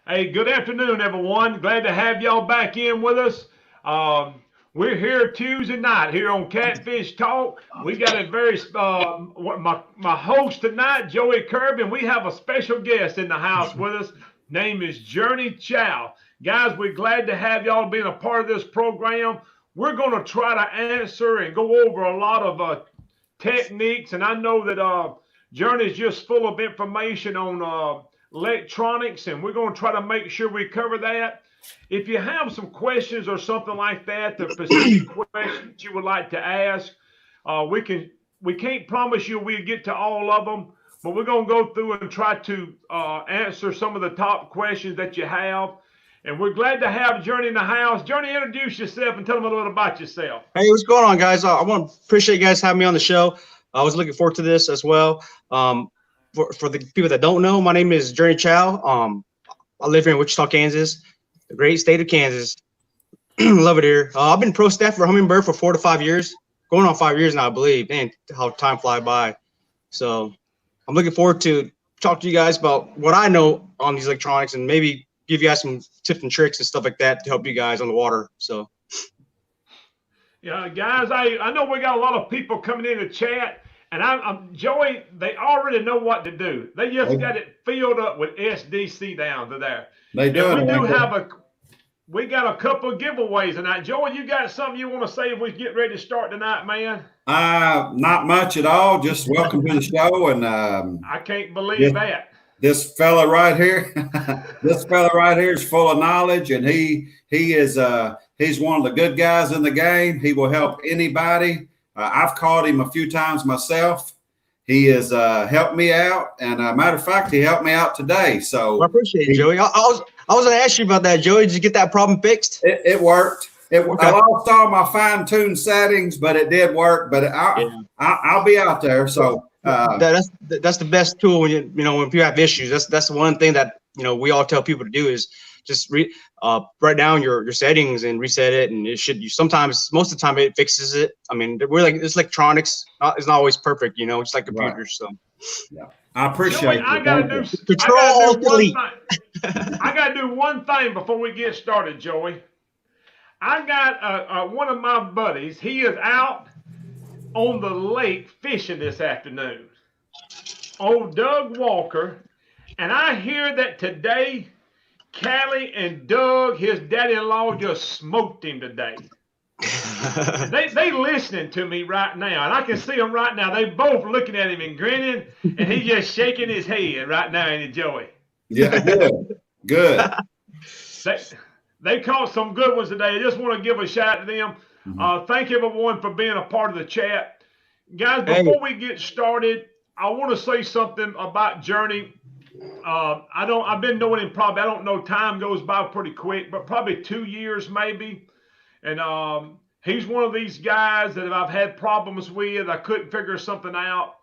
Hey, good afternoon, everyone. Glad to have y'all back in with us. We're here Tuesday night here on CatFish Talk. We got a very my host tonight, Joey Kirby, and we have a special guest in the house with us. Name is Journeyy Chau. Guys, we're glad to have y'all being a part of this program. We're going to try to answer and go over a lot of techniques, and I know that Journey is just full of information on electronics, and we're going to try to make sure we cover that. If you have some questions or something like that, the specific questions you would like to ask, we can't promise you we'll get to all of them, but we're going to go through and try to answer some of the top questions that you have. And we're glad to have Journey in the house. Journey, introduce yourself and tell them a little bit about yourself. Hey, what's going on, guys? I want to appreciate you guys having me on the show. I was looking forward to this as well. For the people that don't know, my name is Journeyy Chau. I live here in Wichita, Kansas, the great state of Kansas. Love it here. I've been pro staff for Humminbird for 4 to 5 years, going on 5 years now, I believe. Man, how time flies by. So I'm looking forward to talk to you guys about what I know on these electronics and maybe give you guys some tips and tricks and stuff like that to help you guys on the water. So, yeah, guys, I know we got a lot of people coming in to chat. And I'm Joey, they already know what to do. They just got it filled up with SDC down to there. They do. We got a couple of giveaways tonight. Joey, you got something you want to say if we get ready to start tonight, man? Not much at all. Just welcome to the show. And I can't believe that. This fella right here, is full of knowledge, and he's one of the good guys in the game. He will help anybody. I've caught him a few times myself. He has helped me out, and matter of fact, he helped me out today. So I appreciate it, Joey. I was going to ask you about that, Joey. Did you get that problem fixed? It worked. Okay. I lost all my fine-tuned settings, but it did work. But I'll be out there. So that's the best tool when when people have issues. That's one thing that we all tell people to do is just write down your settings and reset it, and it should. Most of the time it fixes it. I mean, it's electronics. It's not always perfect, just like computers. Right. So yeah, I appreciate it. I gotta do one thing before we get started, Joey. I got one of my buddies. He is out on the lake fishing this afternoon. Old Doug Walker, and I hear that today Callie and Doug, his daddy-in-law, just smoked him today. they listening to me right now, and I can see them right now. They both looking at him and grinning, and he's just shaking his head right now, ain't he, Joey? Yeah, good. They caught some good ones today. I just want to give a shout out to them. Thank everyone for being a part of the chat. Guys, before we get started, I want to say something about Journey. I've been knowing him I don't know, time goes by pretty quick, but probably 2 years maybe. And he's one of these guys that I've had problems with. I couldn't figure something out.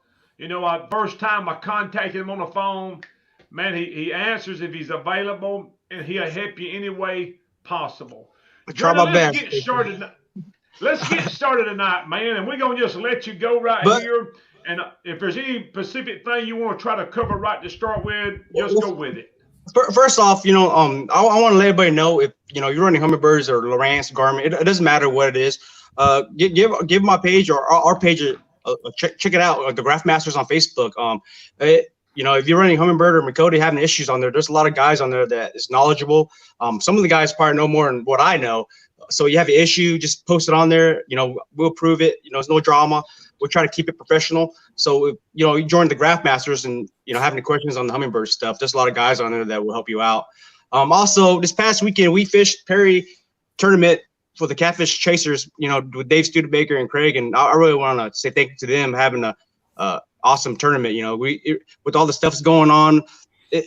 First time I contacted him on the phone, man, he answers if he's available, and he'll help you any way possible. I try my best. Let's get started tonight, man, and we're going to just let you go here. And if there's any specific thing you want to try to cover right to start with, just go with it. First off, I want to let everybody know if you're running Humminbirds or Lowrance, Garmin, it doesn't matter what it is. Give my page or our page check it out. The Graph Masters on Facebook. If you're running Humminbird or Makota having issues on there, there's a lot of guys on there that is knowledgeable. Some of the guys probably know more than what I know. So you have an issue, just post it on there. We'll prove it. There's no drama. We'll try to keep it professional. So if you join the Graph Masters and have any questions on the Humminbird stuff, there's a lot of guys on there that will help you out. Also, this past weekend we fished Perry tournament for the Catfish Chasers, with Dave Studebaker and Craig, and I really want to say thank you to them having a awesome tournament. With all the stuff that's going on,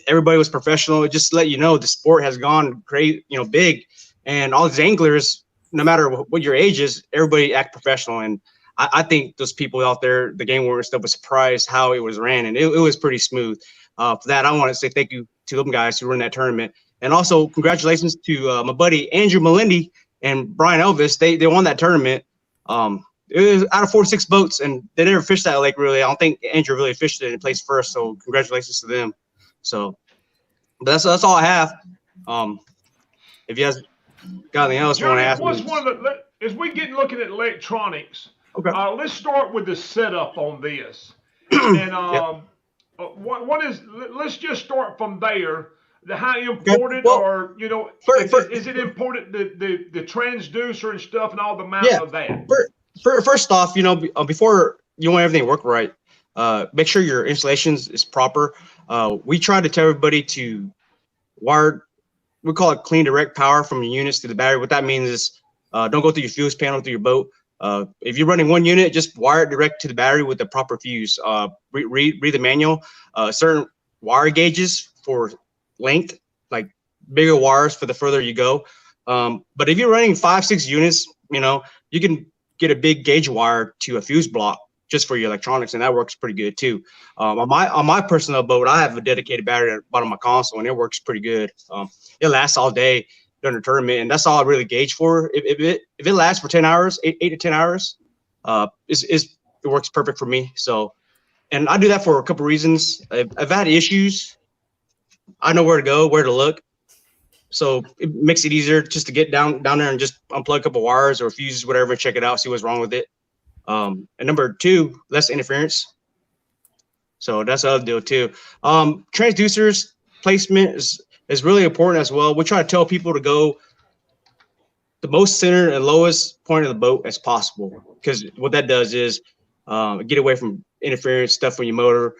everybody was professional. Just to let you know, the sport has gone great, big, and all these anglers, no matter what your age is, everybody act professional. And I think those people out there, the game warrior stuff, was surprised how it was ran, and it was pretty smooth. For that, I want to say thank you to them guys who run that tournament, and also congratulations to my buddy Andrew Melendi and Brian Elvis. They won that tournament. It was out of 46 boats, and they never fished that lake really. I don't think Andrew really fished it and placed first, so congratulations to them. So that's all I have. If you guys got anything else you want to Journey, ask what's me. one of the as we get looking at electronics? Okay. Let's start with the setup on this, and Yep. what is? Let's just start from there. How Okay. important, Well, or is it important the transducer and stuff and all the mounting yeah. of that? First off, before you want everything to work right, make sure your installations is proper. We try to tell everybody to wire. We call it clean direct power from your units to the battery. What that means is don't go through your fuse panel through your boat. If you're running one unit, just wire it direct to the battery with the proper fuse. Read the manual. Certain wire gauges for length, like bigger wires for the further you go. But if you're running 5-6 units, you can get a big gauge wire to a fuse block just for your electronics, and that works pretty good too. On my personal boat, I have a dedicated battery at the bottom of my console, and it works pretty good. It lasts all day during the tournament, and that's all I really gauge for. If it lasts for 10 hours, 8 to 10 hours, it works perfect for me. So, and I do that for a couple reasons. I've had issues. I know where to go, where to look. So it makes it easier just to get down there and just unplug a couple wires or fuses, whatever, and check it out, see what's wrong with it. And number 2, less interference. So that's the other deal too. Transducers placement is really important as well. We try to tell people to go the most center and lowest point of the boat as possible, because what that does is get away from interference stuff when you motor.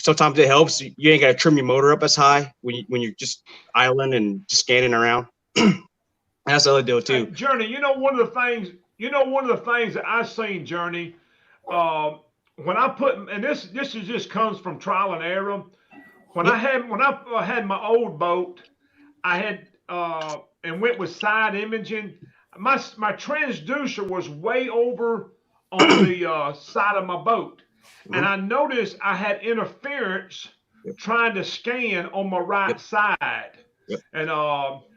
Sometimes it helps. You ain't got to trim your motor up as high when you're just idling and just scanning around. That's the other deal too. Hey, Journey, one of the things that I've seen, Journey, when I put, and this just comes from trial and error. When I had my old boat, I had and went with side imaging. My transducer was way over on the side of my boat, and I noticed I had interference trying to scan on my right side, and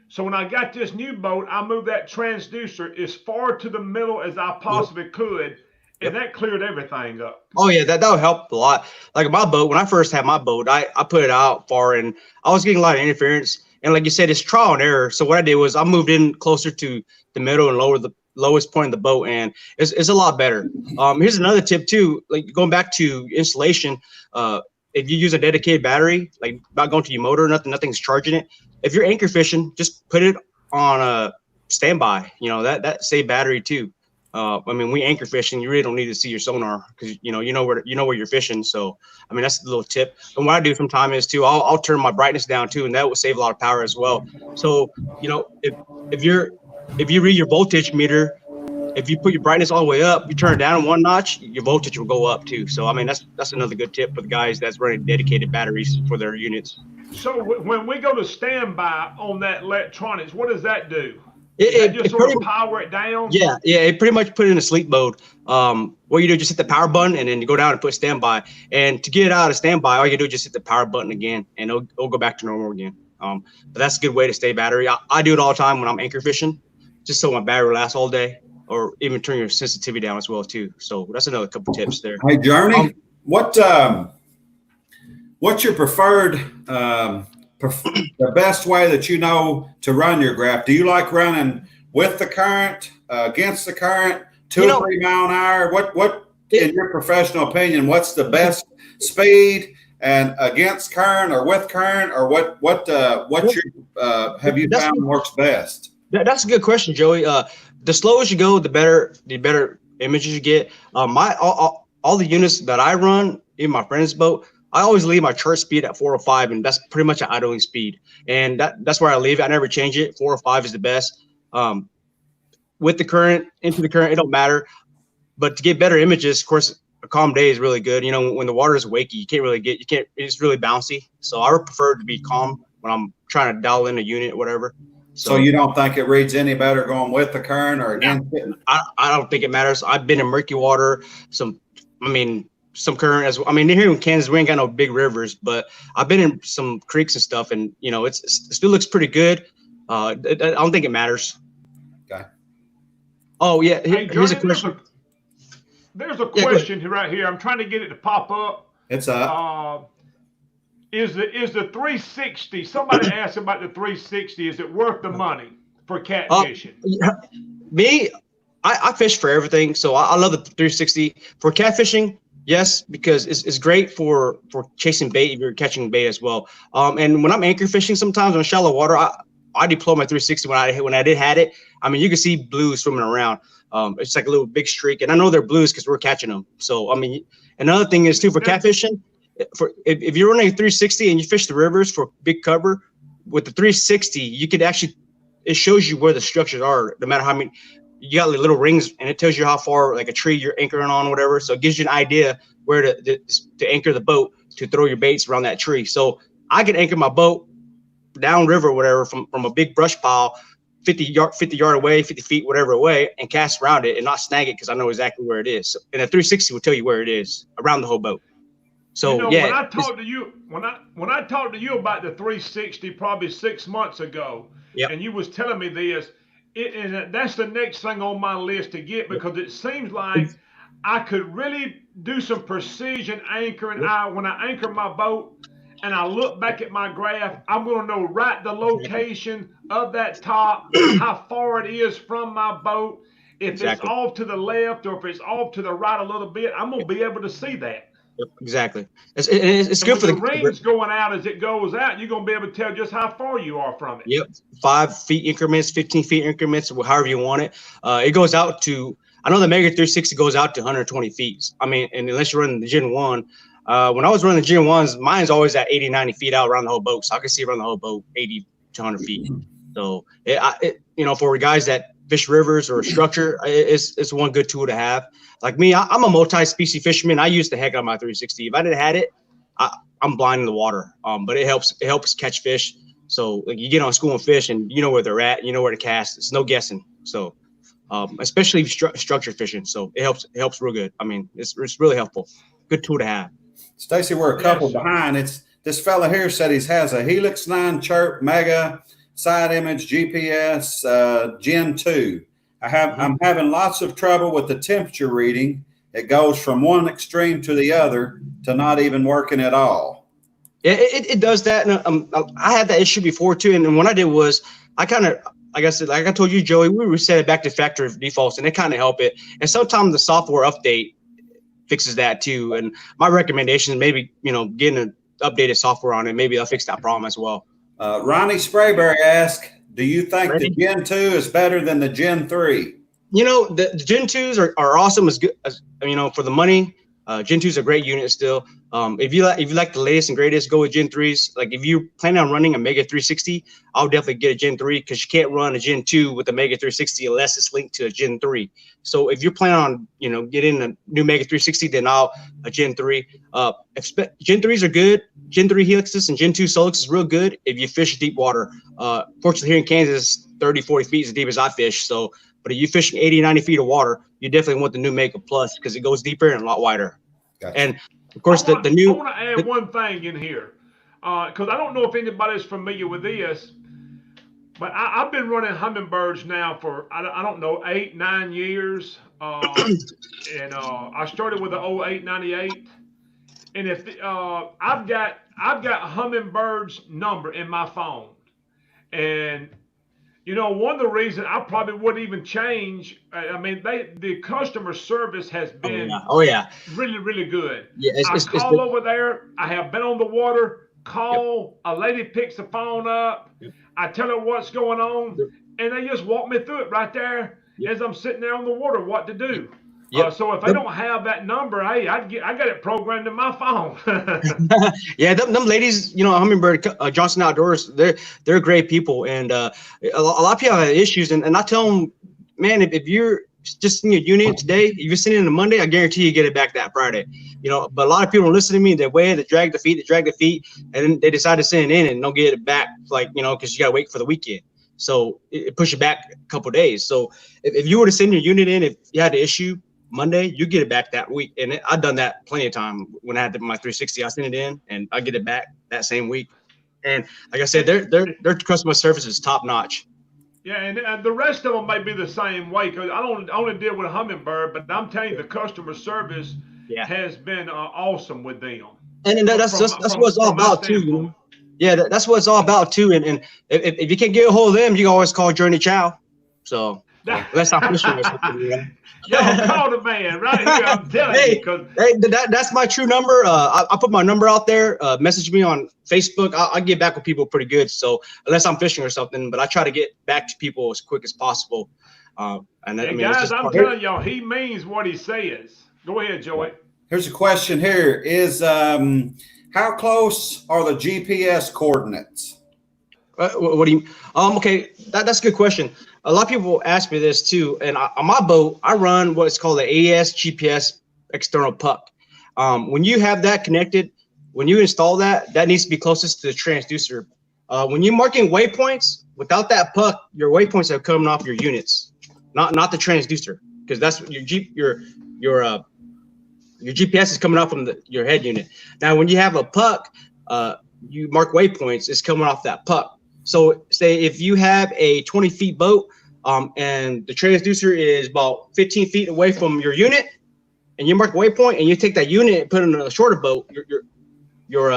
so when I got this new boat, I moved that transducer as far to the middle as I possibly could, and that cleared everything up. Oh yeah, that would help a lot. Like my boat, when I first had my boat, I put it out far, and I was getting a lot of interference. And like you said, it's trial and error. So what I did was I moved in closer to the middle and lower the lowest point of the boat, and it's a lot better. Here's another tip too, like going back to installation. If you use a dedicated battery, like not going to your motor, nothing's charging it. If you're anchor fishing, just put it on a standby. That save battery too. We anchor fishing. You really don't need to see your sonar because you know where you're fishing. So that's a little tip. And what I do from time is too, I'll turn my brightness down too, and that will save a lot of power as well. So if you read your voltage meter, if you put your brightness all the way up, you turn it down one notch, your voltage will go up too. So that's another good tip for the guys that's running dedicated batteries for their units. So when we go to standby on that electronics, what does that do? It just sort of power it down? Yeah, it pretty much put it in a sleep mode. What you do, just hit the power button and then you go down and put standby. And to get it out of standby, all you do is just hit the power button again and it'll go back to normal again. But that's a good way to stay battery. I do it all the time when I'm anchor fishing, just so my battery lasts all day, or even turn your sensitivity down as well too. So that's another couple tips there. Hey, Journey, what's your preferred the best way that to run your graph? Do you like running with the current, against the current, 2 or 3 mile an hour? What in your professional opinion, what's the best speed, and against current or with current, or what have you found works best? That's a good question, Joey. The slower you go, the better images you get. All the units that I run in my friend's boat, I always leave my chart speed at 405, and that's pretty much an idling speed. And that's where I leave it. I never change it. 405 is the best. With the current, into the current, it don't matter. But to get better images, of course, a calm day is really good. When the water is wakey, it's really bouncy. So I would prefer to be calm when I'm trying to dial in a unit or whatever. So you don't think it reads any better going with the current or against it? I don't think it matters. I've been in murky water, some current as well. Here in Kansas, we ain't got no big rivers, but I've been in some creeks and stuff, and it still looks pretty good. I don't think it matters. Okay. Oh yeah, here's a question. There's a question right here. I'm trying to get it to pop up. It's up. Is the 360? Somebody asked about the 360. Is it worth the money for catfishing? Me, I fish for everything, so I love the 360 for catfishing. Yes, because it's great for chasing bait if you're catching bait as well. And when I'm anchor fishing, sometimes on shallow water, I deploy my 360 when I did had it. I mean, you can see blues swimming around. It's like a little big streak, and I know they're blues because we're catching them. So I mean, another thing is too for catfishing. If you're running a 360 and you fish the rivers for big cover, with the 360, you could actually, it shows you where the structures are, no matter how many. You got little rings, and it tells you how far, like a tree you're anchoring on, whatever. So it gives you an idea where to anchor the boat to throw your baits around that tree. So I could anchor my boat downriver, or whatever, from a big brush pile, 50 yard away, 50 feet, whatever away, and cast around it and not snag it because I know exactly where it is. So, and a 360 will tell you where it is around the whole boat. So you know, yeah, when I talked to you, when I talked to you about the 360 probably 6 months ago, yep. and you was telling me this, and that's the next thing on my list to get, because it seems like I could really do some precision anchoring. When I anchor my boat and I look back at my graph, I'm going to know right the location of that top, how far it is from my boat. If it's off to the left or if it's off to the right a little bit, I'm going to be able to see that. Yep, exactly. It's good for the rings going out as it goes out. You're going to be able to tell just how far you are from it. Yep, 5 feet increments, 15 feet increments, however you want it. It goes out to, I know the Mega 360 goes out to 120 feet. I mean, and unless you're running the Gen 1, when I was running the Gen 1s, mine's always at 80, 90 feet out around the whole boat. So I can see around the whole boat 80 to 100 feet. So, you know, for guys that fish rivers or structure, it's one good tool to have. Like me, I'm a multi-species fisherman. I use the heck out of my 360. If I didn't had it, I'm blind in the water. But it helps catch fish. So like you get on school and fish, and you know where they're at, you know where to cast. It's no guessing. So especially structure fishing. So it helps real good. I mean, it's really helpful. Good tool to have. Stacy, we're a couple behind. It's this fella here said he has a Helix 9 Chirp Mega side image GPS Gen 2. I'm having lots of trouble with the temperature reading. It goes from one extreme to the other to not even working at all. Yeah, it does that. And I had that issue before too. And what I did was I kind of, like I said, like I told you, Joey, we reset it back to factory defaults, and it kind of helped it. And sometimes the software update fixes that too. And my recommendation is maybe, you know, getting an updated software on it. Maybe they'll fix that problem as well. Ronnie Sprayberry asked, do you think the Gen 2 is better than the Gen 3? You know, the Gen 2s are awesome as good as, you know, for the money. Gen 2 is a great unit still. If you like the latest and greatest, go with Gen 3s. Like if you plan on running a Mega 360, I'll definitely get a Gen 3 because you can't run a Gen 2 with a Mega 360 unless it's linked to a Gen 3. So if you're planning on, you know, getting a new Mega 360, then a Gen 3. Gen 3s are good. Gen 3 Helixes and Gen 2 Solix is real good if you fish deep water. Fortunately here in Kansas, 30, 40 feet is as deep as I fish. So, but if you're fishing 80, 90 feet of water, you definitely want the new Mega Plus because it goes deeper and a lot wider. Gotcha. And of course, the new. I want to add one thing in here because I don't know if anybody's familiar with this, but I've been running Humminbirds now for I don't know 8, 9 years, and I started with the 0898, and if I've got Humminbird's number in my phone, and you know, one of the reasons I probably wouldn't even change. I mean, the customer service has been really, really good. Yeah, I call over there. I have been on the water. Call a lady picks the phone up. I tell her what's going on, and they just walk me through it right there as I'm sitting there on the water. What to do? So if I don't have that number, hey, I got it programmed in my phone. Yeah, them ladies, you know, Humminbird, Johnson Outdoors, they're great people, and a lot of people have issues, and I tell them, man, if you're just in your unit today, if you're sitting in on Monday, I guarantee you get it back that Friday. You know, but a lot of people don't listen to me. They wait, they drag the feet, and then they decide to send it in and don't get it back, like, you know, because you gotta wait for the weekend. So it pushes it back a couple of days. So if you were to send your unit in, if you had an issue Monday, you get it back that week. And I've done that plenty of time. When I had my 360, I sent it in and I get it back that same week. And like I said, their customer service is top notch. Yeah, and the rest of them may be the same way because I don't only deal with Humminbird, but I'm telling you, the customer service has been awesome with them. And that's what it's all about too. You know? Yeah, that's what it's all about too. And if you can't get a hold of them, you can always call Journeyy Chau. So unless I'm fishing or something, you know? Y'all call the man right here. I'm telling you, because that's my true number. I put my number out there. Message me on Facebook. I get back with people pretty good. So unless I'm fishing or something, but I try to get back to people as quick as possible. And I mean, guys, I'm telling y'all, he means what he says. Go ahead, Joey. Here's a question here. Is how close are the GPS coordinates? What do you okay, that's a good question. A lot of people ask me this too. And on my boat, I run what's called the AES GPS external puck. When you have that connected, when you install that, that needs to be closest to the transducer. When you're marking waypoints, without that puck, your waypoints are coming off your units, not the transducer, because that's your GPS is coming off from your head unit. Now, when you have a puck, you mark waypoints, it's coming off that puck. So say if you have a 20 feet boat and the transducer is about 15 feet away from your unit, and you mark a waypoint and you take that unit and put it in a shorter boat, your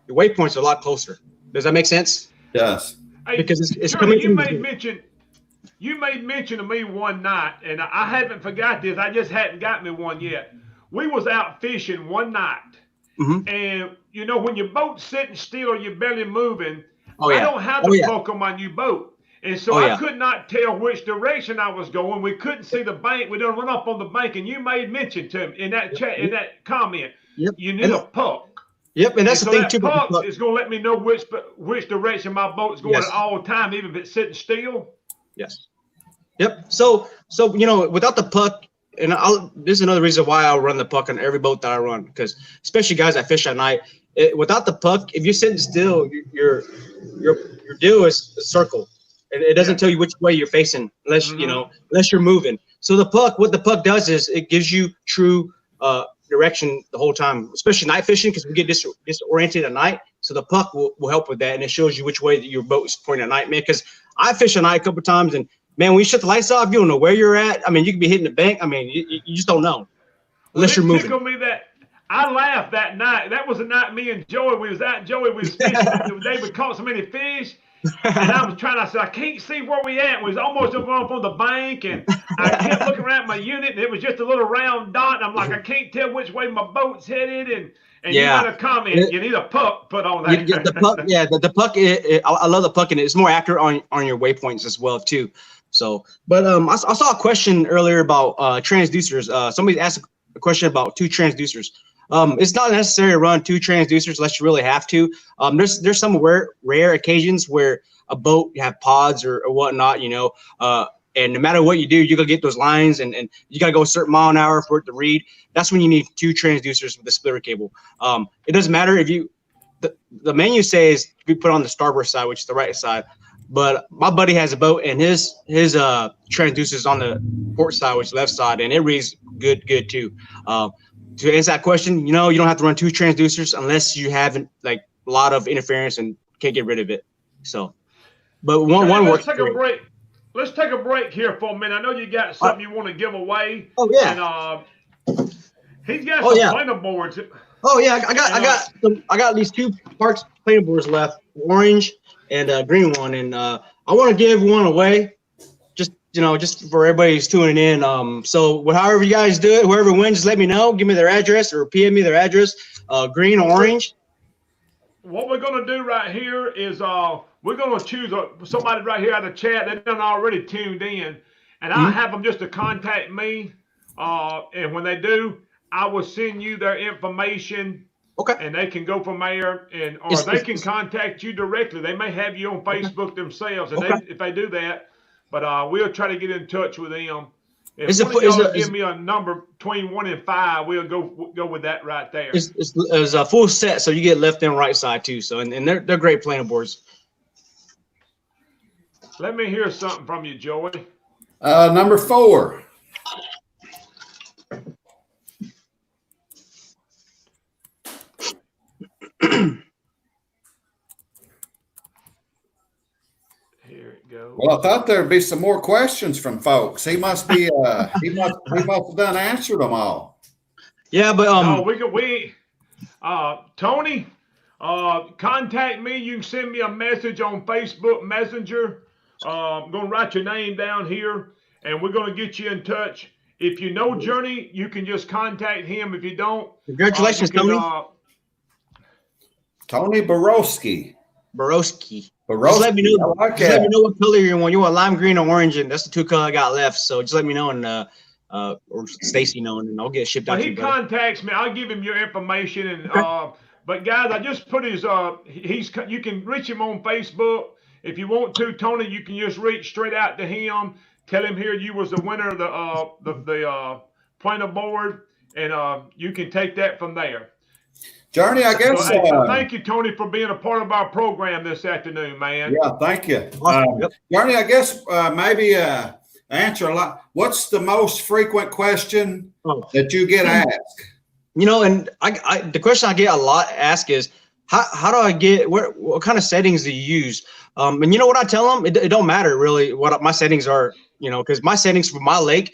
waypoints are a lot closer. Does that make sense? Yes. Because it's Journey, coming from you made mention to me one night, and I haven't forgot this. I just hadn't got me one yet. We was out fishing one night, and you know when your boat's sitting still or you're barely moving, I don't have the puck on my new boat, and so I could not tell which direction I was going. We couldn't see the bank. We done run up on the bank, and you made mention to me in that chat, in that comment. You need a puck. Yep, and that's the thing too. Puck is going to let me know which direction my boat's going at all time, even if it's sitting still. Yes. Yep. So you know, without the puck, and this is another reason why I run the puck on every boat that I run, because especially guys that fish at night, without the puck, if you're sitting still, your deal is a circle, and it doesn't tell you which way you're facing unless unless you're moving. So what the puck does is it gives you true direction the whole time, especially night fishing, because we get disoriented at night. So the puck will help with that, and it shows you which way that your boat is pointing at night, man. Because I fish at night a couple times, and man, when you shut the lights off, you don't know where you're at. I mean, you could be hitting the bank. I mean, you just don't know unless you're moving. Tickled me that I laughed that night. That was the night me and Joey we was fishing. They caught so many fish. And I said, I can't see where we at. We was almost up on the bank, and I kept looking around at my unit, and it was just a little round dot. And I'm like, I can't tell which way my boat's headed. And you got a comment. You need a puck put on that. The puck, the puck. I love the puck, and it's more accurate on your waypoints as well too. So, but I saw a question earlier about transducers. Somebody asked a question about 2 transducers. It's not necessary to run 2 transducers unless you really have to. There's some rare occasions where a boat you have pods or whatnot, you know, and no matter what you do, you're gonna get those lines, and you gotta go a certain mile an hour for it to read. That's when you need 2 transducers with a splitter cable. It doesn't matter if the menu says we put on the starboard side, which is the right side, but my buddy has a boat and his transducers on the port side, which is left side, and it reads good too. To answer that question, you know, you don't have to run 2 transducers unless you have like a lot of interference and can't get rid of it. So, but one works. Let's take a break. Let's take a break here for a minute. I know you got something you want to give away. Oh yeah. And he's got some planer boards. Oh yeah, I got these 2 parts planer boards left, orange and a green one, and I want to give one away. Just for everybody who's tuning in. So however you guys do it, whoever wins, just let me know. Give me their address or PM me their address, green or orange. What we're going to do right here is we're going to choose somebody right here out of the chat. They've done already tuned in. And I'll have them just to contact me. And when they do, I will send you their information. Okay. And they can go from there, or they can contact you directly. They may have you on Facebook themselves. And if they do that, but we'll try to get in touch with them. If give me a number between 1 and 5, we'll go with that right there. It's a full set, so you get left and right side too. So and they're great planer boards. Let me hear something from you, Joey. Number 4. Well, I thought there'd be some more questions from folks. He must be he must have done answered them all. Yeah, but Tony, contact me. You can send me a message on Facebook Messenger. I'm going to write your name down here, and we're going to get you in touch. If you know Journey, you can just contact him. If you don't, Congratulations, Tony. Tony Borowski. Borowski. Just let me know. Just let me know what color you want. You want lime green or orange, and that's the 2 colors I got left. So just let me know, and or Stacy know, and I'll get it shipped out. He contacts me. I'll give him your information, and but guys, I just put his you can reach him on Facebook if you want to. Tony, you can just reach straight out to him. Tell him here you was the winner of the pointer board, and you can take that from there. Journey, I guess. So, thank you, Tony, for being a part of our program this afternoon, man. Yeah, thank you. Journey, I guess maybe answer a lot. What's the most frequent question that you get asked? You know, and the question I get a lot asked is, how do I get, what kind of settings do you use? And you know what I tell them? It don't matter really what my settings are, you know, because my settings for my lake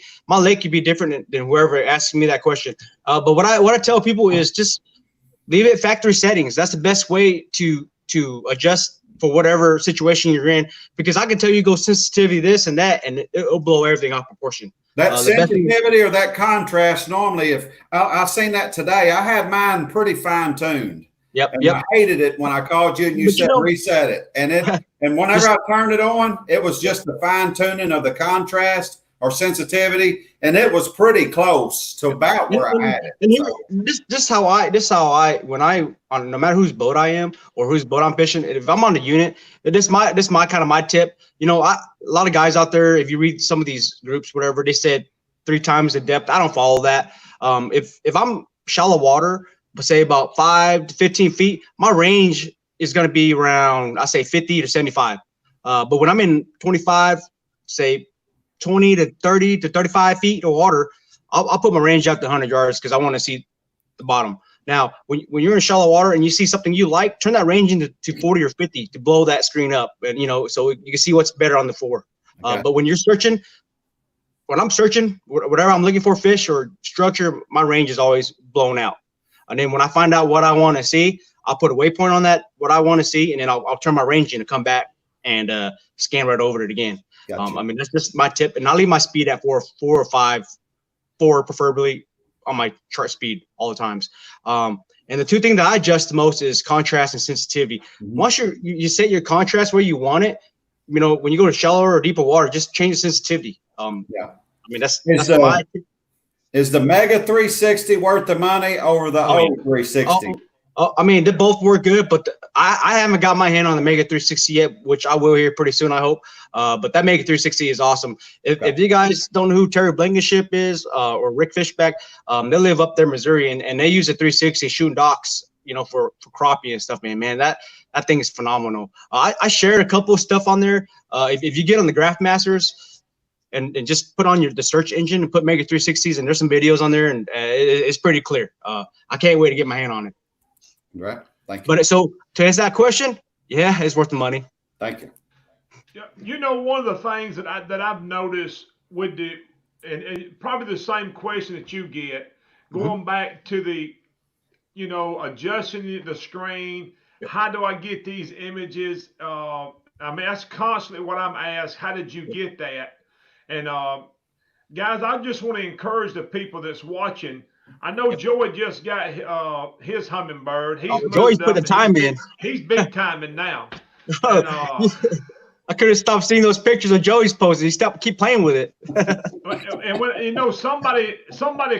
could be different than whoever asking me that question. But what I tell people is just leave it factory settings. That's the best way to adjust for whatever situation you're in, because I can tell you go sensitivity this and that, and it'll blow everything off proportion. That sensitivity or that contrast, normally, if I've seen that today, I had mine pretty fine tuned. Yep. I hated it when I called you and you said reset it. And whenever I turned it on, it was just the fine tuning of the contrast or sensitivity, and it was pretty close to about where I had it. And this how I when I on no matter whose boat I am or whose boat I'm fishing, if I'm on the unit, this my kind of my tip. You know, a lot of guys out there, if you read some of these groups, whatever, they said 3 times the depth. I don't follow that. If I'm shallow water, say about 5 to 15 feet, my range is going to be around, I say 50 to 75. But when I'm in 25, say 20 to 30 to 35 feet of water, I'll put my range out to 100 yards because I want to see the bottom. Now, when you're in shallow water and you see something you like, turn that range into 40 or 50 to blow that screen up, and you know, so you can see what's better on the floor. Okay. But when I'm searching, whatever I'm looking for, fish or structure, my range is always blown out. And then when I find out what I want to see, I'll put a waypoint on that, what I want to see, and then I'll turn my range in and come back and scan right over it again. Gotcha. I mean, that's just my tip, and I'll leave my speed at 4 or 5, 4 preferably on my chart speed all the times. And the 2 things that I adjust the most is contrast and sensitivity. Mm-hmm. Once you set your contrast where you want it, you know, when you go to shallower or deeper water, just change the sensitivity. I mean, that's my tip. Is the Mega 360 worth the money over the old 360? I mean, they both work good, but I haven't got my hand on the Mega 360 yet, which I will here pretty soon, I hope. But that Mega 360 is awesome. If you guys don't know who Terry Blankenship is or Rick Fishback, they live up there in Missouri, and they use a 360 shooting docks, you know, for crappie and stuff, man. That thing is phenomenal. I shared a couple of stuff on there. If you get on the Graph Masters, and just put on the search engine and put Mega 360s, and there's some videos on there, and it's pretty clear. I can't wait to get my hand on it. Right. Thank you. But so to answer that question, yeah, it's worth the money. Thank you. Yeah, you know, one of the things that I've noticed with and probably the same question that you get, going back to the, you know, adjusting the screen. How do I get these images? I mean, that's constantly what I'm asked. How did you get that? And guys, I just want to encourage the people that's watching. I know Joey just got his hummingbird. Joey's put the time in. He's big timing now. And, I could have stopped seeing those pictures of Joey's posted. He keep playing with it. And when, you know, somebody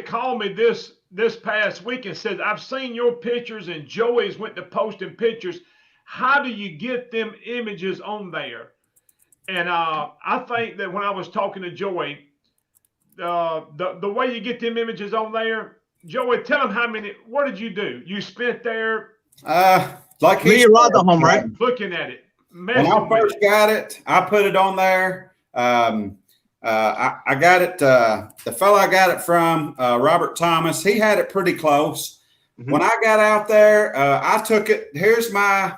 called me this past week and said, I've seen your pictures and Joey's went to posting pictures. How do you get them images on there? And I think that when I was talking to Joey, the way you get them images on there, Joey, tell them what did you do? You spent there like me and Rod home, right? Looking at it. When I first got it, I put it on there. I got it. The fellow I got it from, Robert Thomas, he had it pretty close. Mm-hmm. When I got out there, I took it. Here's my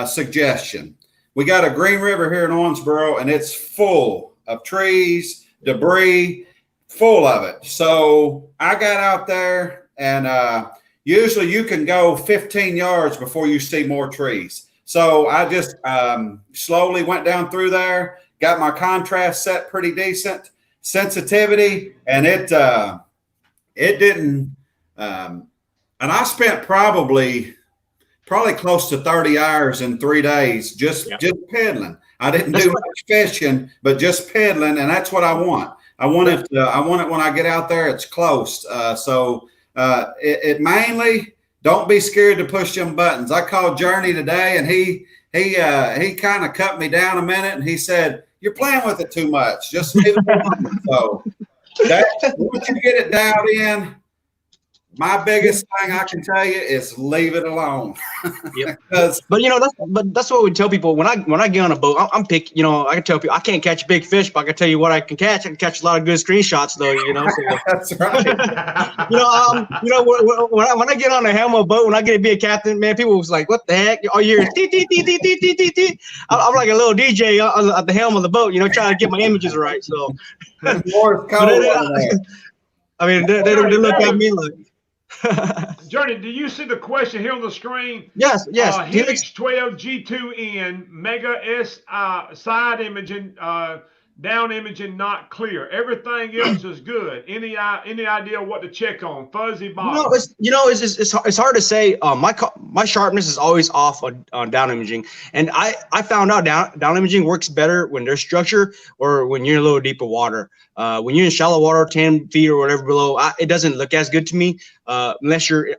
suggestion. We got a Green River here in Owensboro, and it's full of trees, debris, full of it. So I got out there, and usually you can go 15 yards before you see more trees. So I just slowly went down through there, got my contrast set pretty decent, sensitivity, and it didn't. And I spent probably close to 30 hours in 3 days just pedaling. I didn't do much fishing, but just pedaling, and that's what I want. I want it when I get out there, it's close. It mainly, don't be scared to push them buttons. I called Journey today, and he kind of cut me down a minute, and he said, "You're playing with it too much. Just leave it alone." So once you get it dialed in, my biggest thing I can tell you is leave it alone. Yep. But that's what we tell people when I get on a boat. I'm pick. I can tell people I can't catch big fish, but I can tell you what I can catch. I can catch a lot of good screenshots, though. So. That's right. When I get on a Helmo boat, when I get to be a captain, man, people was like, "What the heck?" All you hear is I'm like a little DJ at the helm of the boat, trying to get my images right. So. I mean, they look at me like. Journey, do you see the question here on the screen? Yes. Helix 12 G2N Mega S side imaging, down imaging not clear. Everything else is good. Any idea what to check on? Fuzzy bottom. It's hard to say. My sharpness is always off on down imaging, and I found out down imaging works better when there's structure or when you're in a little deeper water. When you're in shallow water, 10 feet or whatever below, it doesn't look as good to me unless you're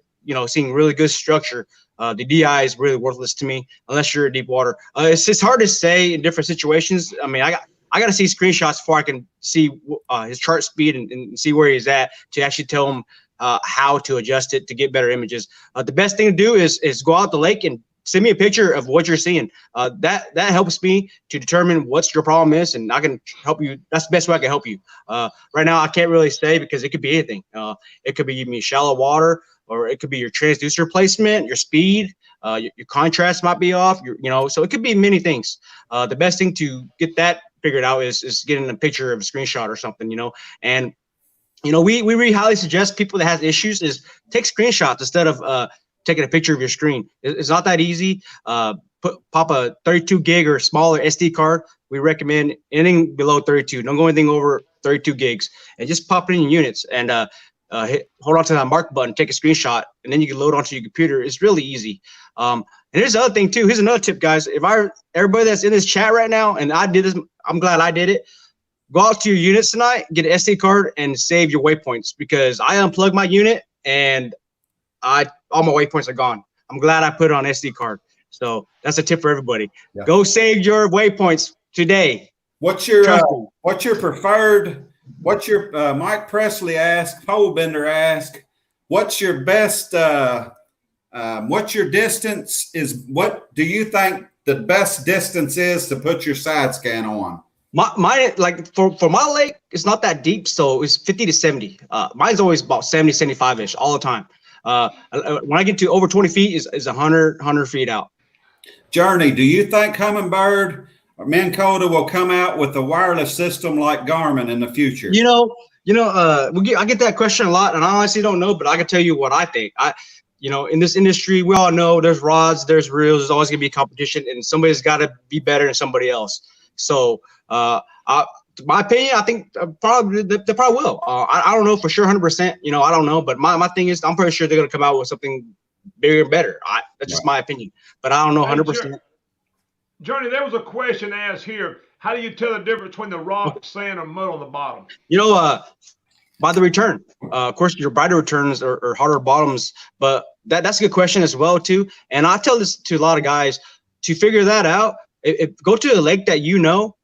seeing really good structure. The DI is really worthless to me unless you're in deep water. It's hard to say in different situations. I mean, I got to see screenshots before I can see his chart speed and see where he's at to actually tell him how to adjust it to get better images. The best thing to do is go out the lake and send me a picture of what you're seeing. That helps me to determine what your problem is, and I can help you. That's the best way I can help you. Right now, I can't really say because it could be anything. It could be shallow water, or it could be your transducer placement, your speed, your contrast might be off. So it could be many things. The best thing to get that figured out is getting a picture of a screenshot or something. And we really highly suggest people that have issues is take screenshots instead of taking a picture of your screen. It's not that easy. Pop a 32 gig or smaller SD card. We recommend anything below 32. Don't go anything over 32 gigs, and just pop it in your units and hold on to that mark button, take a screenshot, and then you can load onto your computer. It's really easy. And here's the other thing too. Here's another tip, guys. Everybody that's in this chat right now, and I did this, I'm glad I did it. Go out to your units tonight, get an SD card, and save your waypoints, because I unplugged my unit and all my waypoints are gone. I'm glad I put it on SD card. So that's a tip for everybody. Yeah. Go save your waypoints today. What's your preferred? What's your Mike Presley asked? Pole Bender asked. What's your best? What's your distance? What do you think the best distance is to put your side scan on? My like for my lake, it's not that deep, so it's 50 to 70. Mine's always about 70, 75-ish all the time. When I get to over 20 feet is 100 feet out. Journey, do you think Humminbird or Minn Kota will come out with a wireless system like Garmin in the future? I get that question a lot, and I honestly don't know, but I can tell you what I think. In this industry, we all know there's rods, there's reels, there's always gonna be competition, and somebody's got to be better than somebody else. So, my opinion, I think they probably will. I don't know for sure, 100%. I don't know, but my thing is, I'm pretty sure they're gonna come out with something bigger and better. That's just my opinion, but I don't know 100%. Journey, there was a question asked here. How do you tell the difference between the rock, sand, or mud on the bottom? By the return. Of course, your brighter returns or harder bottoms, but that's a good question as well too. And I tell this to a lot of guys to figure that out. Go to a lake that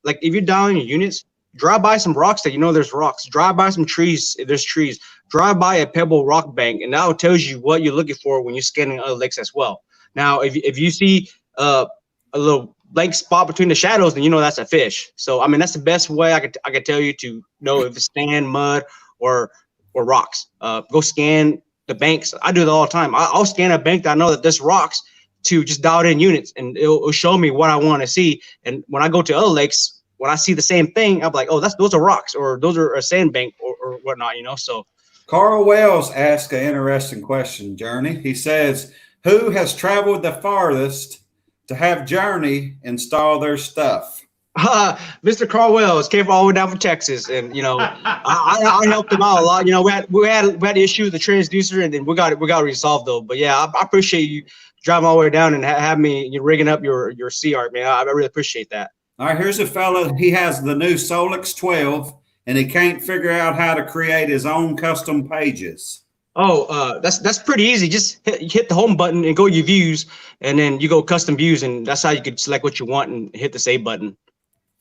like if you're down in your units, drive by some rocks that there's rocks. Drive by some trees if there's trees. Drive by a pebble rock bank, and that tells you what you're looking for when you're scanning other lakes as well. Now, if you see a little blank spot between the shadows, then that's a fish. So I mean, that's the best way I could tell you to know if it's sand, mud, or rocks. Go scan the banks. I do that all the time. I'll scan a bank that I know that there's rocks to just dial it in units, and it'll show me what I want to see. And when I go to other lakes, when I see the same thing, I'm like, oh, those are rocks, or those are a sand bank or whatnot. So Carl Wells asked an interesting question, Journey. He says, who has traveled the farthest to have Journey install their stuff? Mr. Carl Wells came all the way down from Texas, and I helped him out a lot. We had issues with the transducer, and then we got it resolved though. But yeah, I appreciate you driving all the way down and have me rigging up your C-Art, man. I really appreciate that. All right, here's a fella. He has the new Solix 12, and he can't figure out how to create his own custom pages. Oh, that's pretty easy. Just hit the home button and go your views, and then you go custom views, and that's how you could select what you want and hit the save button.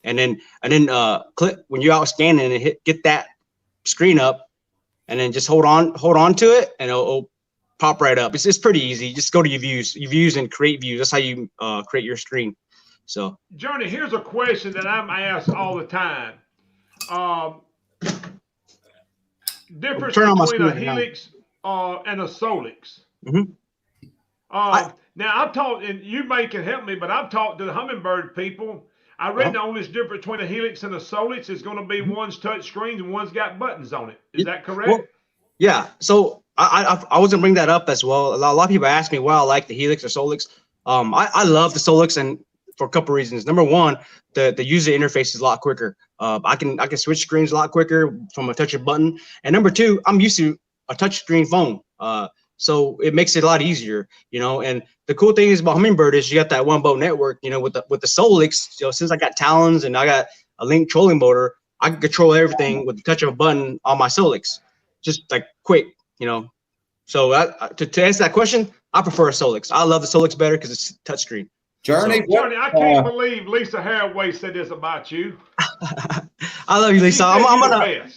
And then click when you're out scanning and get that screen up, and then just hold on to it, and it'll pop right up. It's pretty easy. Just go to your views and create views. That's how you create your screen. So Journey, here's a question that I'm asked all the time. Difference between a Helix and a Solix. Mm-hmm. Now I've talked, and you may can help me, but I've talked to the hummingbird people. I read the only difference between a Helix and a Solix is going to be one's touch screens and one's got buttons on it. Is that correct? Well, yeah. So I was gonna bring that up as well. A lot of people ask me why I like the Helix or Solix. I love the Solix, and for a couple reasons. Number one, the user interface is a lot quicker. I can switch screens a lot quicker from a touch of button. And number two, I'm used to a touch screen phone. So it makes it a lot easier, and the cool thing is about Hummingbird is you got that one boat network, with the Solix, since I got talons and I got a link trolling motor, I can control everything with the touch of a button on my Solix, just like quick, So to answer that question, I prefer a Solix. I love the Solix better because it's touchscreen. Journey, Journey, I can't believe Lisa Haraway said this about you. I love you, Lisa. I'm gonna.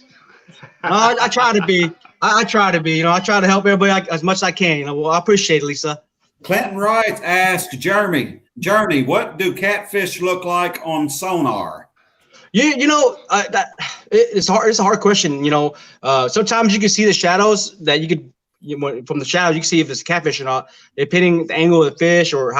I try to be. I try to be. I try to help everybody as much as I can. Well, I appreciate it, Lisa. Clinton Wright asked Journey, what do catfish look like on Sonar? It's hard. It's a hard question. Sometimes you can see the shadows that you could. From the shadows, you can see if it's a catfish or not, depending the angle of the fish or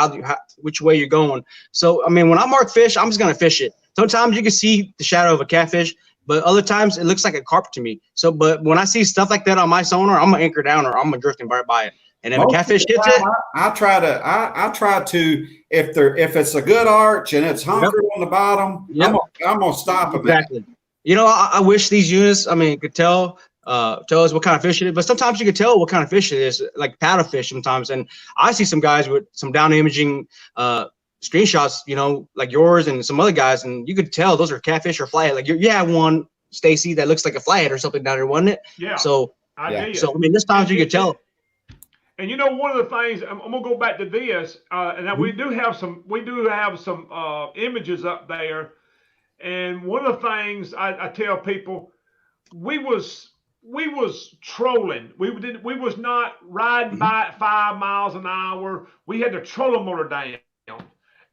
which way you're going. So, when I mark fish, I'm just gonna fish it. Sometimes you can see the shadow of a catfish, but other times it looks like a carp to me. So, but when I see stuff like that on my sonar, I'm gonna anchor down or I'm gonna drifting right by it. And if a catfish hits it, I try to if it's a good arch and it's hunkered on the bottom, I'm gonna stop it. Exactly. I wish these units, could tell us what kind of fish it is, but sometimes you can tell what kind of fish it is, like paddlefish sometimes. And I see some guys with some down imaging screenshots, like yours and some other guys, and you could tell those are catfish or flathead. Like you have one, Stacy, that looks like a flathead or something down there, wasn't it? Yeah. So this times you could tell. And one of the things I'm gonna go back to this, and that we do have some images up there. And one of the things I tell people, we was trolling. We was not riding by at 5 miles an hour. We had the trolling motor down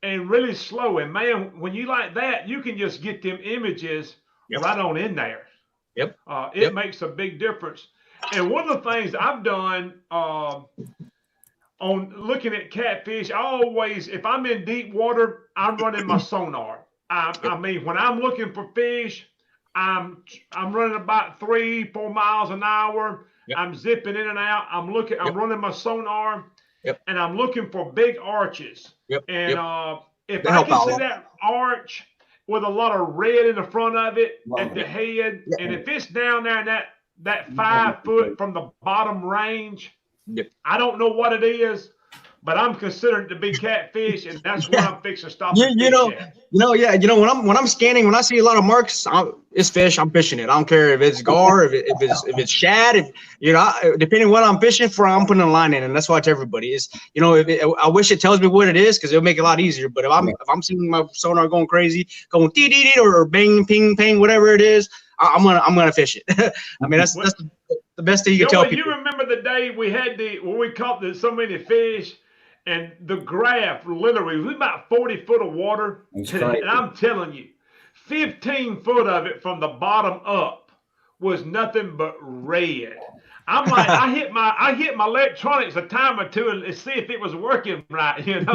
and really slow. And man, when you like that, you can just get them images right on in there. Yep. It makes a big difference. And one of the things I've done on looking at catfish, I always, if I'm in deep water, I'm running my sonar. When I'm looking for fish, I'm running about 3-4 miles an hour. Yep. I'm zipping in and out. I'm running my sonar, and I'm looking for big arches. Yep. And if I can see that arch with a lot of red in the front of it at the head, and if it's down there in that 5 foot from the bottom range, I don't know what it is, but I'm considering it to be catfish, and that's what I'm fixing to stop. When I'm scanning, when I see a lot of marks, it's fish. I'm fishing it. I don't care if it's gar, if it's shad, depending on what I'm fishing for, I'm putting a line in, and that's why I tell everybody is, I wish it tells me what it is because it'll make it a lot easier. But if I'm seeing my sonar going crazy, going dee dee dee or bang ping ping, whatever it is, I'm gonna fish it. That's the best thing you can tell people. You remember the day we had when we caught so many fish, and the graph literally was about 40 foot of water, and I'm telling you, 15 foot of it from the bottom up was nothing but red. I'm like, I hit my electronics a time or two and see if it was working right, and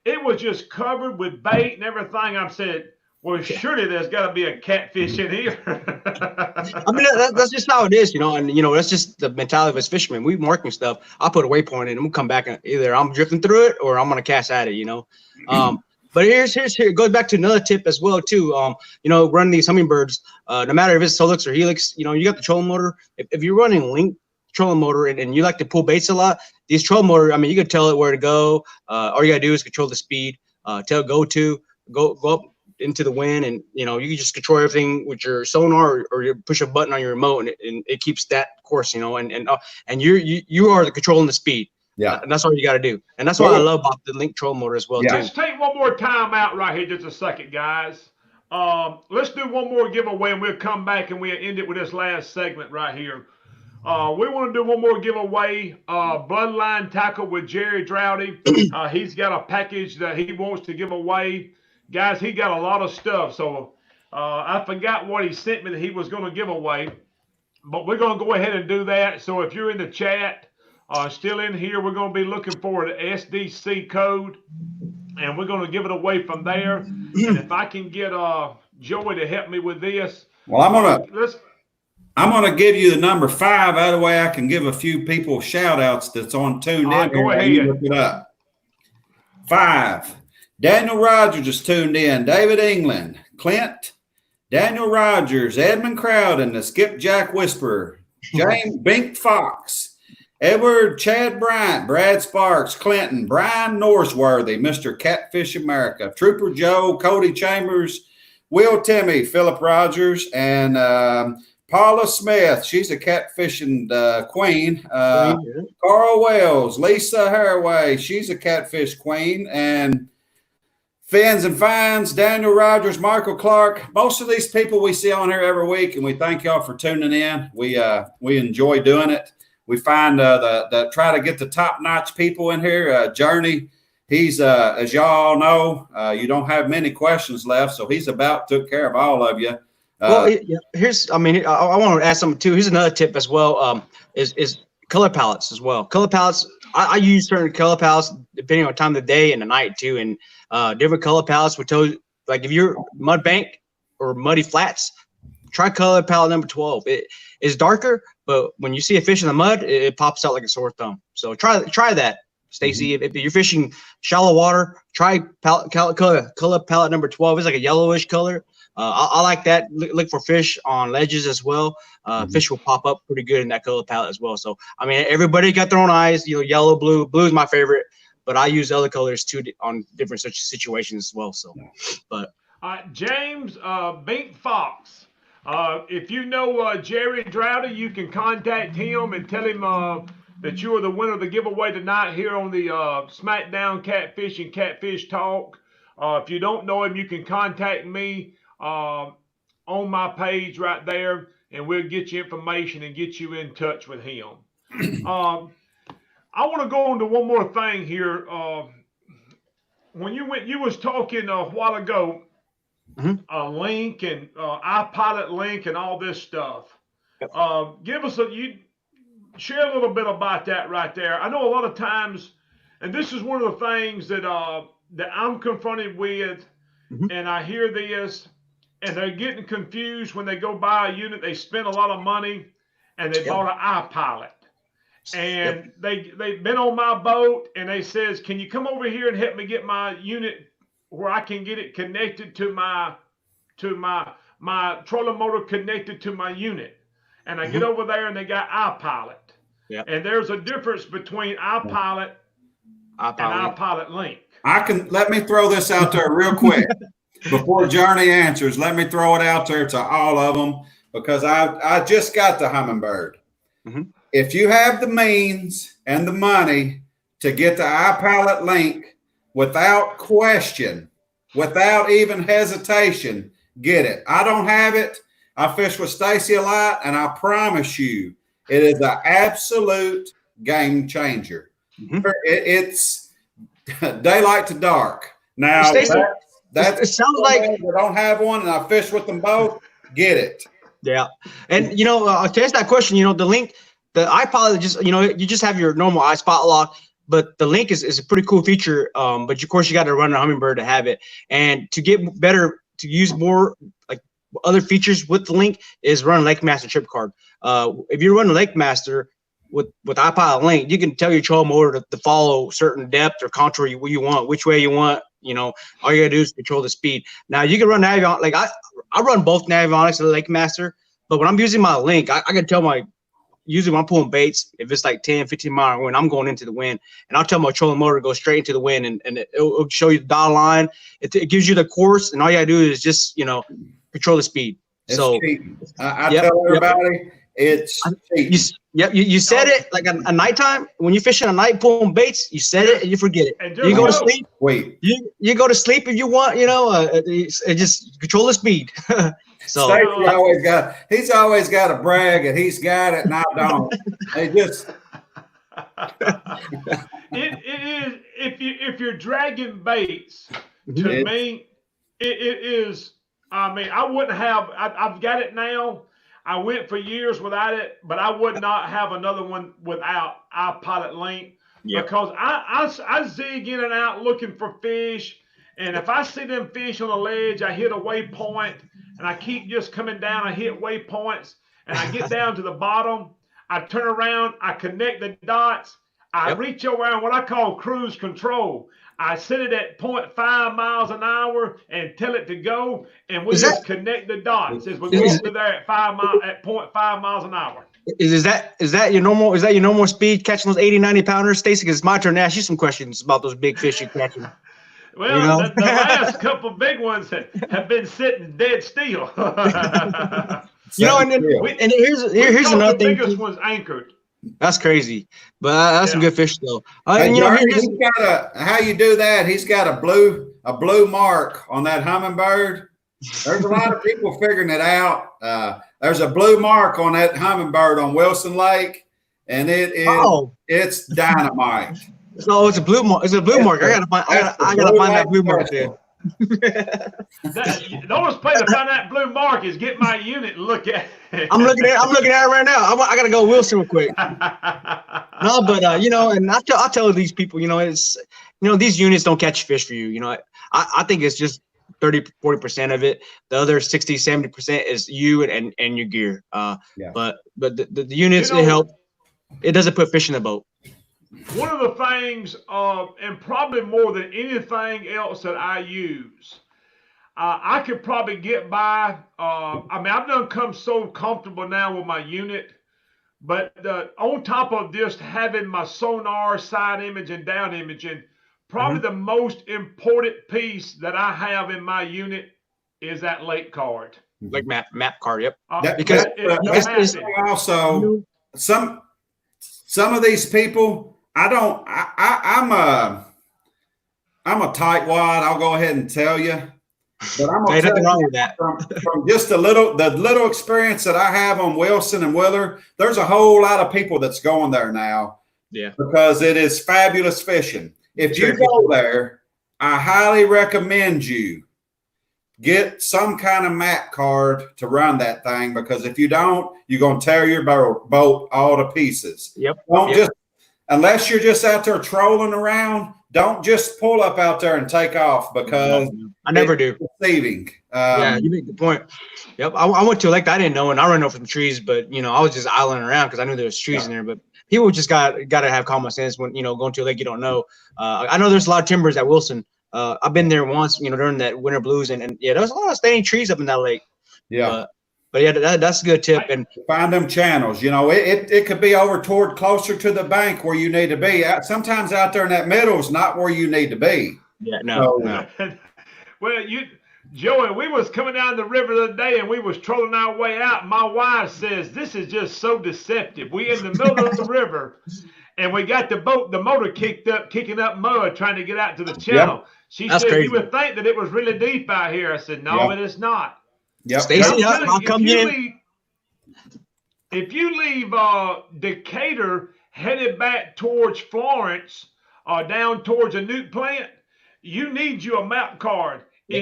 it was just covered with bait and everything. I said, Well, surely there's got to be a catfish in here. I mean, that's just how it is, you know, and you know, that's just the mentality of us fishermen. We marking stuff. I'll put a waypoint in and we'll come back and either I'm drifting through it or I'm gonna cast at it, you know. But here it goes back to another tip as well too. You know, running these hummingbirds, no matter if it's Solix or Helix, you know, you got the trolling motor. If you're running link trolling motor and you like to pull baits a lot, these trolling motor, I mean, you can tell it where to go. All you gotta do is control the speed, tell it go up into the wind, and you know, you can just control everything with your sonar, or you push a button on your remote and it keeps that course, you know, and you are controlling the speed. Yeah, and that's all you got to do, and that's what I love about the link troll motor as well too. Let's take one more time out right here, just a second, guys. Let's do one more giveaway, and we'll come back and we'll end it with this last segment right here. We want to do one more giveaway. Bloodline tackle with Jerry Droughty. He's got a package that he wants to give away. Guys, he got a lot of stuff, so I forgot what he sent me that he was going to give away, but we're going to go ahead and do that. So if you're in the chat, still in here, we're going to be looking for the SDC code, and we're going to give it away from there. And if I can get Joey to help me with this. Well, I'm gonna give you the number 5. That way I can give a few people shout outs that's on tuned in. Go ahead. Look it up. 5. Daniel Rogers is tuned in. David England, Clint, Daniel Rogers, Edmund Crowden, the Skipjack Whisperer, James Bink Fox, Edward Chad Bryant, Brad Sparks, Clinton, Brian Norsworthy, Mr. Catfish America, Trooper Joe, Cody Chambers, Will Timmy, Philip Rogers, and Paula Smith. She's a catfishing queen. Carl Wells, Lisa Haraway. She's a catfish queen. And Fins and Fines, Daniel Rogers, Michael Clark. Most of these people we see on here every week, and we thank y'all for tuning in. We enjoy doing it. We find try to get the top-notch people in here. Journeyy, he's, as y'all know, you don't have many questions left, so he's about took care of all of you. Well, I want to add something too. Here's another tip as well. Is color palettes as well. Color palettes. I use certain color palettes depending on time of the day and the night too. And different color palettes will tell you, like if you're mud bank or muddy flats, try color palette number 12. It is darker, but when you see a fish in the mud, it pops out like a sore thumb. So try that, Stacy. If you're fishing shallow water, try color palette number 12. It's like a yellowish color. I like that. Look for fish on ledges as well. Fish will pop up pretty good in that color palette as well. So, I mean, everybody got their own eyes. You know, yellow, blue. Blue is my favorite, but I use other colors too on different such situations as well. So, but James Bink Fox. If you know Jerry Droughty, you can contact him and tell him that you are the winner of the giveaway tonight here on the SmackDown Catfish and Catfish Talk. If you don't know him, you can contact me on my page right there, and we'll get you information and get you in touch with him. I want to go into one more thing here. When you was talking a while ago, Link and iPilot Link and all this stuff. Give us share a little bit about that right there. I know a lot of times, and this is one of the things that I'm confronted with, and I hear this, and they're getting confused when they go buy a unit. They spend a lot of money, and they bought an iPilot, and they've been on my boat, and they says, "Can you come over here and help me get my unit where I can get it connected to my trolling motor connected to my unit?" And I get over there, and they got iPilot, and there's a difference between iPilot and iPilot Link. Let me throw this out there real quick. Before Journeyy answers, let me throw it out there to all of them, because I just got the Humminbird. If you have the means and the money to get the iPilot Link, without question, without even hesitation, get it. I don't have it. I fish with Stacy a lot, and I promise you, it is an absolute game changer. It's daylight to dark. Now, Stacey, it sounds like I don't have one, and I fish with them both. Get it. Yeah, and to answer that question, the Link, the iPilot, you just have your normal iSpot lock, but the Link is a pretty cool feature. But of course, you got to run a Humminbird to have it, and to get better to use more like other features with the link is run Lake Master trip card. If you run Lake Master with iPilot link, you can tell your trolling motor to follow certain depth or contour you want, which way you want. You know, all you gotta do is control the speed. Now you can run Navionics. Like I run both Navionics and Lake Master, but when I'm using my link, I can tell usually when I'm pulling baits, if it's like 10, 15 mile wind, I'm going into the wind, and I'll tell my trolling motor to go straight into the wind, and it'll show you the dotted line. It gives you the course, and all you gotta do is just, you know, control the speed. It's so cheating. I tell everybody it's cheating. You set it like a nighttime when you're fishing at night pulling baits. You set it and you forget it. And You go to sleep. Wait. You go to sleep if you want. You know, it just control the speed. So he's always got a brag and he's got it and I don't. They just it is if you're dragging baits, to me it is. I mean, I wouldn't have. I've got it now. I went for years without it, but I would not have another one without iPilot link because I zig in and out looking for fish, and if I see them fish on the ledge, I hit a waypoint, and I keep just coming down. I hit waypoints, and I get down to the bottom. I turn around, I connect the dots, I reach around what I call cruise control. I set it at 0.5 miles an hour and tell it to go, and we just connect the dots as we go through there at 0.5 miles an hour. Is that your normal? Is that your normal speed catching those 80, 90 pounders, Stacy? Because it's my turn to ask you some questions about those big fish you're catching. Well, you know? the last couple big ones have been sitting dead still. You know, and here's another thing. The biggest one's anchored. That's crazy, but that's some good fish though. Hey, you know, he's got how you do that? He's got a blue mark on that hummingbird. There's a lot of people figuring it out. There's a blue mark on that hummingbird on Wilson Lake, and it's dynamite. So it's a blue mark. It's a blue mark. I gotta find that blue mark there. The only place to find that blue mark is get my unit and look at it. I'm looking at it right now. I gotta go Wilson real quick. No, but you know, and I tell these people, you know, it's, you know, these units don't catch fish for you. You know, I think it's just 30-40% of it. The other 60-70% is you and your gear. But the units, you know, it help. It doesn't put fish in the boat. One of the things, and probably more than anything else that I use, I could probably get by. I mean, I've done come so comfortable now with my unit, but on top of just having my sonar side image and down imaging, probably the most important piece that I have in my unit is that lake card. Like map card, yep. Because also some of these people. I'm a tightwad. I'll go ahead and tell you, but I'm gonna tell you from just the little experience that I have on Wilson and Willer. There's a whole lot of people that's going there now, because it is fabulous fishing. If you go there, I highly recommend you get some kind of map card to run that thing, because if you don't, you're gonna tear your boat all to pieces. Unless you're just out there trolling around, don't just pull up out there and take off, because I never do. Deceiving. You make the point. Yep. I went to a lake that I didn't know, and I ran over some trees, but you know, I was just islanding around because I knew there was trees in there. But people just got to have common sense when, you know, going to a lake you don't know. I know there's a lot of timbers at Wilson. I've been there once, you know, during that winter blues, and there's a lot of standing trees up in that lake. But yeah, that's a good tip. And find them channels. You know, it could be over toward closer to the bank where you need to be. Sometimes out there in that middle is not where you need to be. No. Well, Joey, we was coming down the river the other day, and we was trolling our way out. And my wife says, "This is just so deceptive. We in the middle of the river, and we got the motor kicking up mud, trying to get out to the channel." She said, "You would think that it was really deep out here." I said, "No, it is not." Stacy, I'll come in. If you leave Decatur headed back towards Florence or down towards a nuke plant, you need you a map card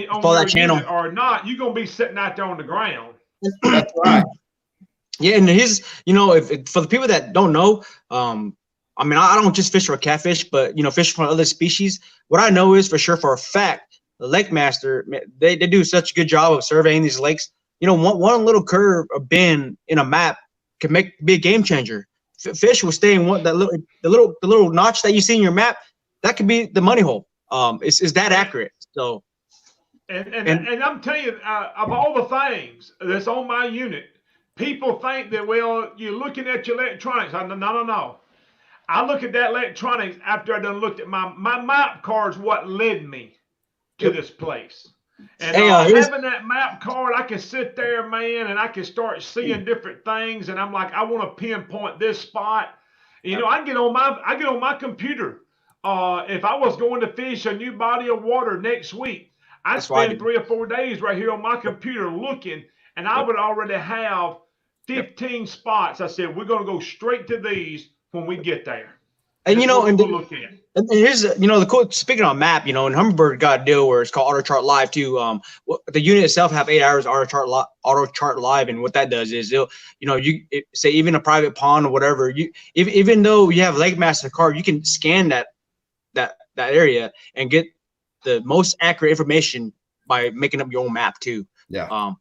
on that channel, or not, you're gonna be sitting out there on the ground. That's right. Yeah, and you know, if for the people that don't know, I mean, I don't just fish for catfish, but you know, fish for other species. What I know is for sure, for a fact, the lake master, they do such a good job of surveying these lakes. You know, one little curve, a bend in a map can be a game changer. Fish will stay in the little notch that you see in your map. That could be the money hole. It's that accurate. So, and I'm telling you, of all the things that's on my unit, people think that, well, you're looking at your electronics. No. I look at that electronics after I done looked at my map cards. What led me to this place. And having that map card, I can sit there, man, and I can start seeing different things. And I'm like, I want to pinpoint this spot. You know, I get on my computer. If I was going to fish a new body of water next week, I'd spend 3 or 4 days right here on my computer looking, and I would already have 15 spots. I said, we're going to go straight to these when we get there. And, you know, and look at. And here's, you know, the cool, speaking on map, you know, and Humminbird got a deal where it's called Auto Chart Live too. The unit itself have 8 hours Auto Chart Live, and what that does is it'll, you know, say even a private pond or whatever, even though you have Lake Master card, you can scan that area and get the most accurate information by making up your own map too. Yeah.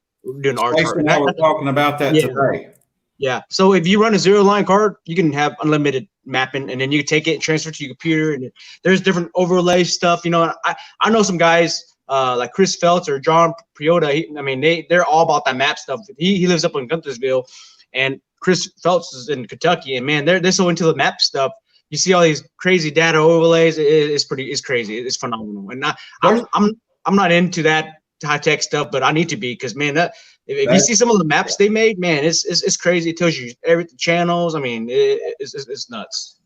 Doing Auto Chart. We're talking about that today. Yeah. So if you run a 0-line card, you can have unlimited mapping, and then you take it and transfer it to your computer. And there's different overlay stuff. You know, I know some guys like Chris Feltz or John Priota. I mean, they're all about that map stuff. He lives up in Guntersville, and Chris Feltz is in Kentucky. And man, they're so into the map stuff. You see all these crazy data overlays. It's crazy. It's phenomenal. And I'm not into that high tech stuff, but I need to be, because man, if you see some of the maps they made, man, it's crazy. It tells you every channels. I mean, it's nuts.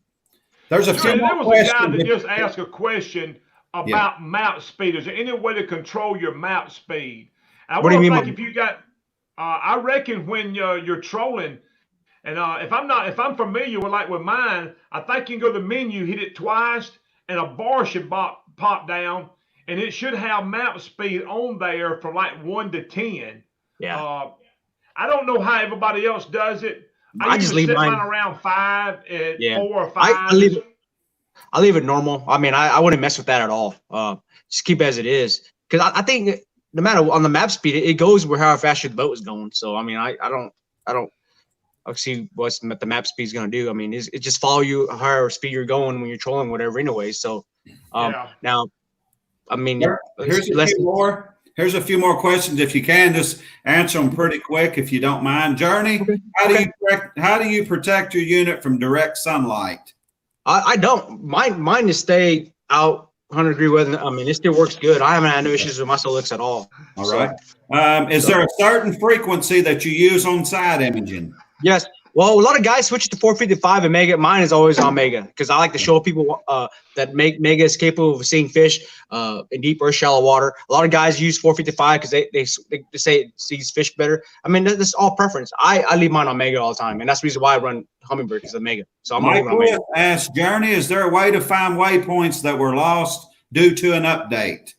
There's a few there was a guy that just asked a question about map speed. Is there any way to control your map speed? What do you mean? If you got, I reckon when you're trolling, and if I'm familiar with mine, I think you can go to the menu, hit it twice, and a bar should pop down, and it should have map speed on there from like 1 to 10. Yeah. I don't know how everybody else does it. I just leave mine around 5 at 4 or 5. I leave it normal. I mean, I wouldn't mess with that at all. Just keep it as it is, because I think no matter on the map speed, it goes where how fast your boat is going. So I mean, I don't see what the map speed is going to do. I mean, it just follow you higher speed you're going when you're trolling, whatever. Anyway, so now, I mean, Here's a few more questions. If you can, just answer them pretty quick, if you don't mind. Journey, how do you protect your unit from direct sunlight? I don't. Mine is stay out 100-degree weather. I mean, it still works good. I haven't had no issues with my Solix at all. All right. Is there a certain frequency that you use on side imaging? Yes. Well, a lot of guys switch to 455 and Mega. Mine is always on Mega, because I like to show people that Mega is capable of seeing fish in deep or shallow water. A lot of guys use 455 because they say it sees fish better. I mean, that's all preference. I leave mine on Mega all the time, and that's the reason why I run Humminbird, because of Mega. So I'm Michael asked Journey, is there a way to find waypoints that were lost due to an update?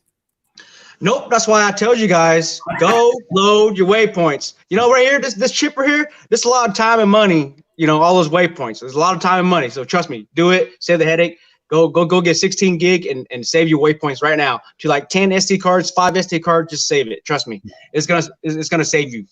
Nope, that's why I tell you guys, go load your waypoints. You know, right here, this chipper here, this is a lot of time and money, you know, all those waypoints. There's a lot of time and money. So trust me, do it, save the headache. Go get 16 gig and save your waypoints right now. To like 10 SD cards, 5 SD cards, just save it. Trust me. It's gonna save you.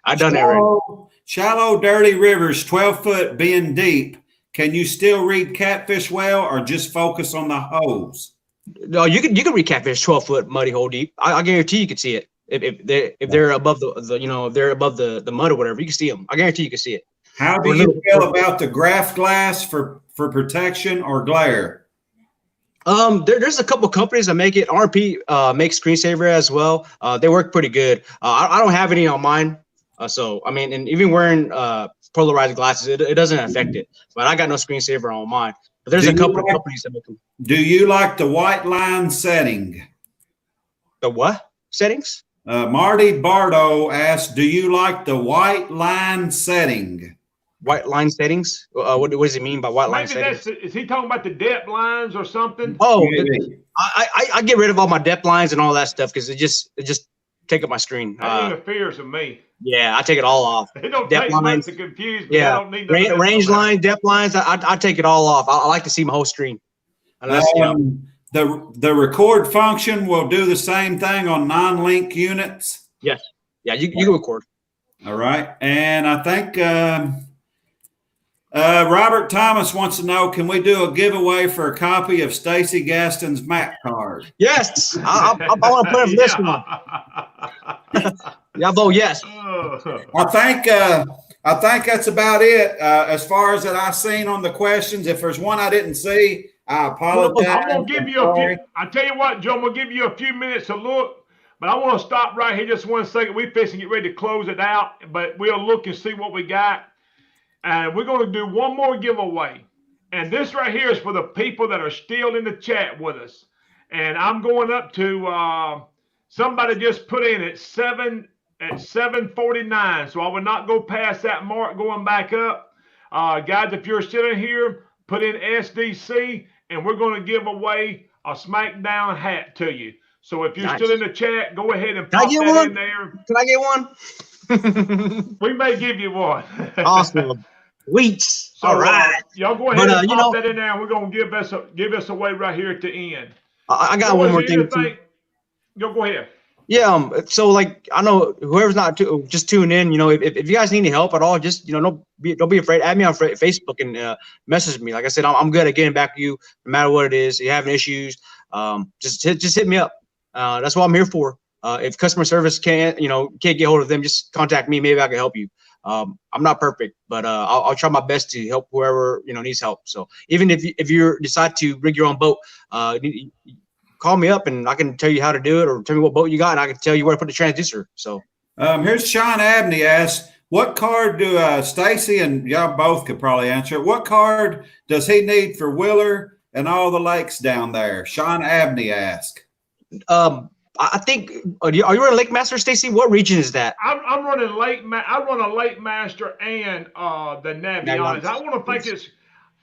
I've done that already. Shallow, dirty rivers, 12-foot being deep. Can you still read catfish well, or just focus on the holes? No, you can read catfish 12-foot muddy hole deep. I guarantee you can see it. If they're above the you know, if they're above the mud or whatever, you can see them. I guarantee you can see it. How do you feel about the graph glass for protection or glare? There's a couple companies that make it. RP makes screensaver as well. They work pretty good. I don't have any on mine. So I mean, and even wearing polarized glasses, it doesn't affect it. But I got no screensaver on mine. But there's a couple of companies that make them. Do you like the white line setting? The what settings? Marty Bardo asked, do you like the white line setting? White line settings? What does he mean by white line settings? Is he talking about the depth lines or something? Oh, I get rid of all my depth lines and all that stuff, because it just take up my screen. That interferes with me. Yeah, I take it all off. It don't depth take much to confuse me. Yeah, I don't need range lines, depth lines. I take it all off. I like to see my whole screen. Unless, the the record function will do the same thing on non-link units. Yes. Yeah, you can record. All right. And I think Robert Thomas wants to know, can we do a giveaway for a copy of Stacy Gaston's map card? Yes. I want to put it for this one. Yeah, vote yes. I think that's about it as far as that I've seen on the questions. If there's one I didn't see, I apologize. I'm gonna give you a few. I tell you what, Joe, I'm gonna give you a few minutes to look, but I want to stop right here just 1 second. We fixing to get ready to close it out, but we'll look and see what we got, and we're gonna do one more giveaway. And this right here is for the people that are still in the chat with us. And I'm going up to somebody just put in at 7:49, so I would not go past that mark going back up. Guys, if you're still in here, put in SDC, and we're going to give away a SmackDown hat to you. So if you're still in the chat, go ahead and pop that in there. Can I get one? We may give you one. Awesome. Weeks. So, all right. Y'all go ahead and pop that in there, and we're going to give us away right here at the end. I got one more thing. Yo, go ahead. Yeah, so like I know whoever's not just tune in, you know, if you guys need any help at all, just don't be afraid. Add me on Facebook and message me. Like I said, I'm good at getting back to you no matter what it is. If you're having issues, just hit me up. That's what I'm here for. If customer service can't get hold of them, just contact me. Maybe I can help you. I'm not perfect, but I'll try my best to help whoever needs help. So even if you decide to rig your own boat, call me up and I can tell you how to do it, or tell me what boat you got and I can tell you where to put the transducer. So here's Sean Abney asks, what card do Stacy and y'all both could probably answer? What card does he need for Wheeler and all the lakes down there? Sean Abney asked. I think are you running Lake Master, Stacy? What region is that? I'm running I run a Lake Master and the Navionics. I want to think it's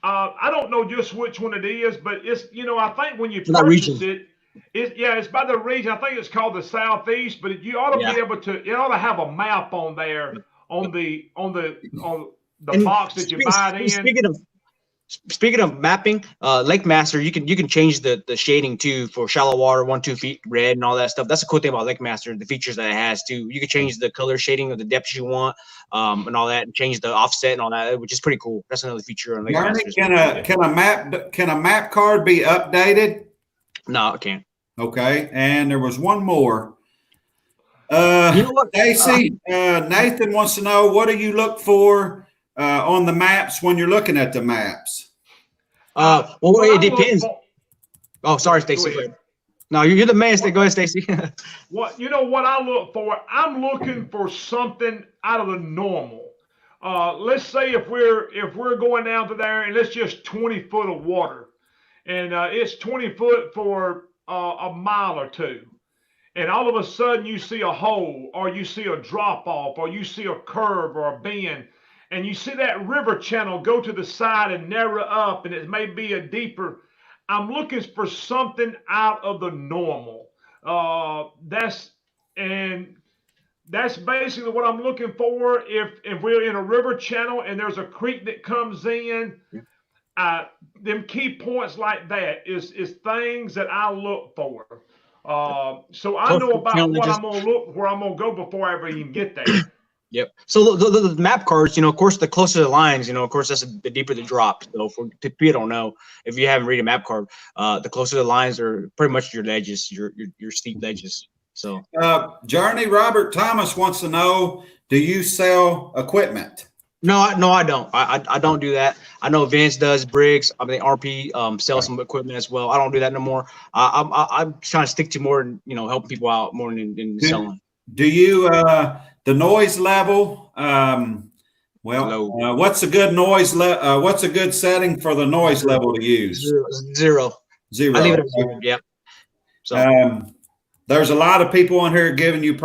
I don't know just which one it is, but it's I think when you purchase it's by the region. I think it's called the Southeast, but you ought to be able to. It ought to have a map on there on the box that you buy it in. Speaking of mapping, Lake Master, you can change the shading too for shallow water, 1-2 feet red and all that stuff. That's the cool thing about Lake Master, the features that it has too. You can change the color shading of the depths you want, and all that, and change the offset and all that, which is pretty cool. That's another feature on Lake Master. Can a map card be updated? No, it can't. Okay, and there was one more. Stacy, Nathan wants to know, what do you look for on the maps when you're looking at the maps? Well, it depends. Oh, sorry, Stacy. No, you're the man. Go ahead, Stacy. What I look for? I'm looking for something out of the normal. Let's say if we're going down to there and it's just 20 foot of water, and it's 20 foot for a mile or two, and all of a sudden you see a hole, or you see a drop off, or you see a curve or a bend, and you see that river channel go to the side and narrow up, and it may be a deeper. I'm looking for something out of the normal. That's basically what I'm looking for. If we're in a river channel and there's a creek that comes in, them key points like that is things that I look for. So I know about what I'm gonna look, where I'm gonna go before I ever even get there. Yep. So the map cards, of course, the closer the lines, of course, that's the deeper the drop. So for people don't know, if you haven't read a map card, the closer the lines are pretty much your ledges, your steep ledges. So Journey, Robert Thomas wants to know, do you sell equipment? No, I don't. I don't do that. I know Vince does. Briggs, I mean RP sells some equipment as well. I don't do that no more. I'm trying to stick to more, helping people out more than selling. Do you the noise level? What's a good noise what's a good setting for the noise level to use? Zero. I leave it at 0. Yep. So there's a lot of people on here giving you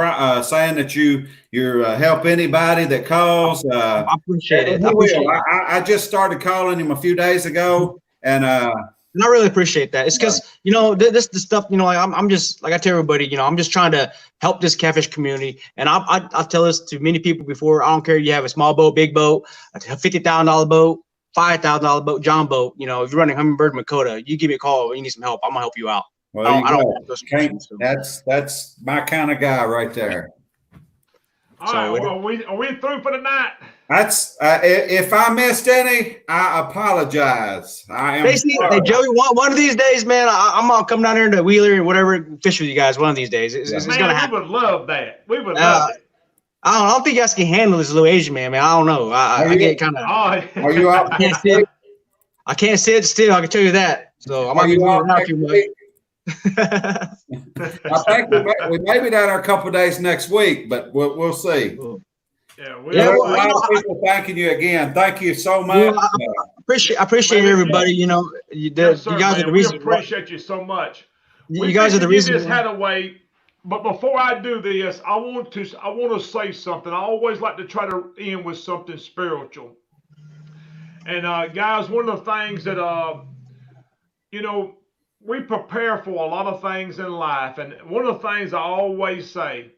saying that you're help anybody that calls. I appreciate it. I just started calling him a few days ago, and I really appreciate that. It's because this stuff. I'm just like I tell everybody. I'm just trying to help this catfish community, and I tell this to many people before. I don't care if you have a small boat, big boat, a $50,000 boat, $5,000 boat, John boat, you know, if you're running Humminbird Makota, you give me a call. You need some help. I'm gonna help you out. Well, I don't want those questions, so. That's my kind of guy right there. All right, well, are we through for the night? That's if I missed any, I apologize. I am. Hey, Joey, one of these days, man, I'm gonna come down here to Wheeler and whatever, fish with you guys. One of these days, it's gonna happen. We would love that. We would love it. I don't think you guys can handle this little Asian man, man. I don't know. I get kind of. Are you out? I can't sit still. I can tell you that. So I might be moving around too much. I think we may be down there a couple of days next week, but we'll see. Yeah, a lot of people thanking you again. Thank you so much. I appreciate everybody. You know, you guys are the reason. We appreciate you so much. You guys are the reason. This had a way, but before I do this, I want to say something. I always like to try to end with something spiritual. And guys, one of the things that you know, we prepare for a lot of things in life, and one of the things I always say,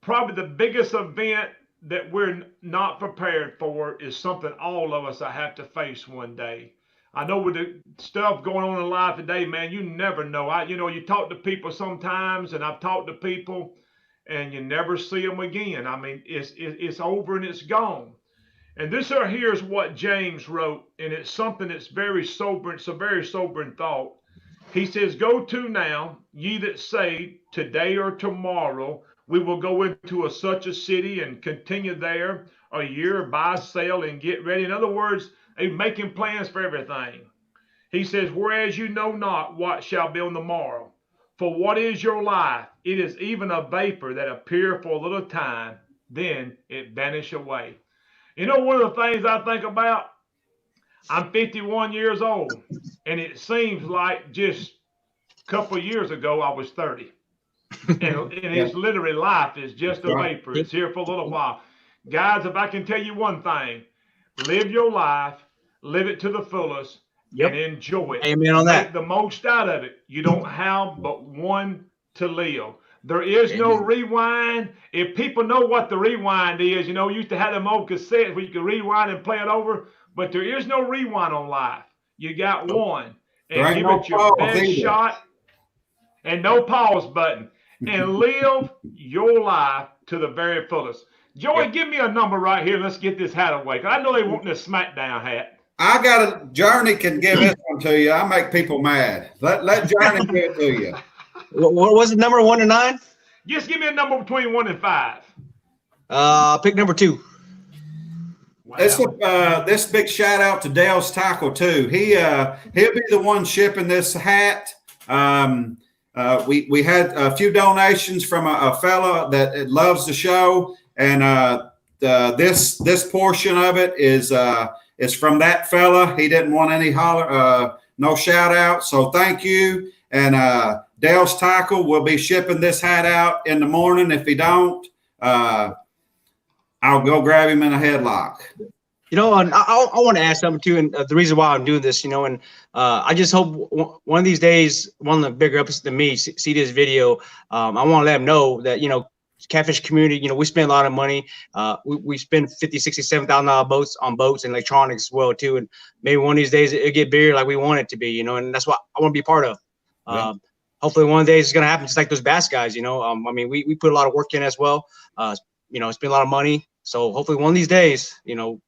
probably the biggest event that we're not prepared for is something all of us have to face one day. I know with the stuff going on in life today, man, you never know. You talk to people sometimes, and I've talked to people, and you never see them again. I mean, it's over and it's gone. And this right here is what James wrote, and it's something that's very sobering. It's a very sobering thought. He says, "Go to now, ye that say, today or tomorrow, we will go into such a city and continue there a year, buy, sell, and get ready." In other words, they're making plans for everything. He says, "Whereas you know not what shall be on the morrow. For what is your life? It is even a vapor that appear for a little time, then it vanish away." You know, one of the things I think about, I'm 51 years old, and it seems like just a couple of years ago I was 30. And it's literally life is just a vapor. It's here for a little while. Guys, if I can tell you one thing, live your life, live it to the fullest, and enjoy it. Amen on that. Make the most out of it. You don't have but one to live. There is no rewind. If people know what the rewind is, you know, we used to have them old cassettes where you could rewind and play it over, but there is no rewind on life. You got one. And give it your best shot, and no pause button. And live your life to the very fullest. Joey, give me a number right here. Let's get this hat away. Cause I know they want this SmackDown hat. I got a Journey can give this one to you. I make people mad. Let Journey give it to you. What was it? Number 1 to 9? Just give me a number between 1 and 5. Pick number 2. Wow. This big shout out to Dale's Tackle too. He'll be the one shipping this hat. We had a few donations from a fella that loves the show, and this portion of it is from that fella. He didn't want any no shout out, so thank you. And Dale's Tackle will be shipping this hat out in the morning. If he don't, I'll go grab him in a headlock. You know, and I want to ask something too, and the reason why I'm doing this, you know, and I just hope one of these days, one of the bigger ups than me see this video. I want to let them know that, you know, catfish community, you know, we spend a lot of money. We spend $50,000, $60,000, $70,000 on boats and electronics as well too. And maybe one of these days it'll get bigger like we want it to be, you know, and that's what I want to be part of. Hopefully one of the days it's going to happen just like those bass guys, you know. I mean, we put a lot of work in as well. You know, spend a lot of money. So hopefully one of these days, you know,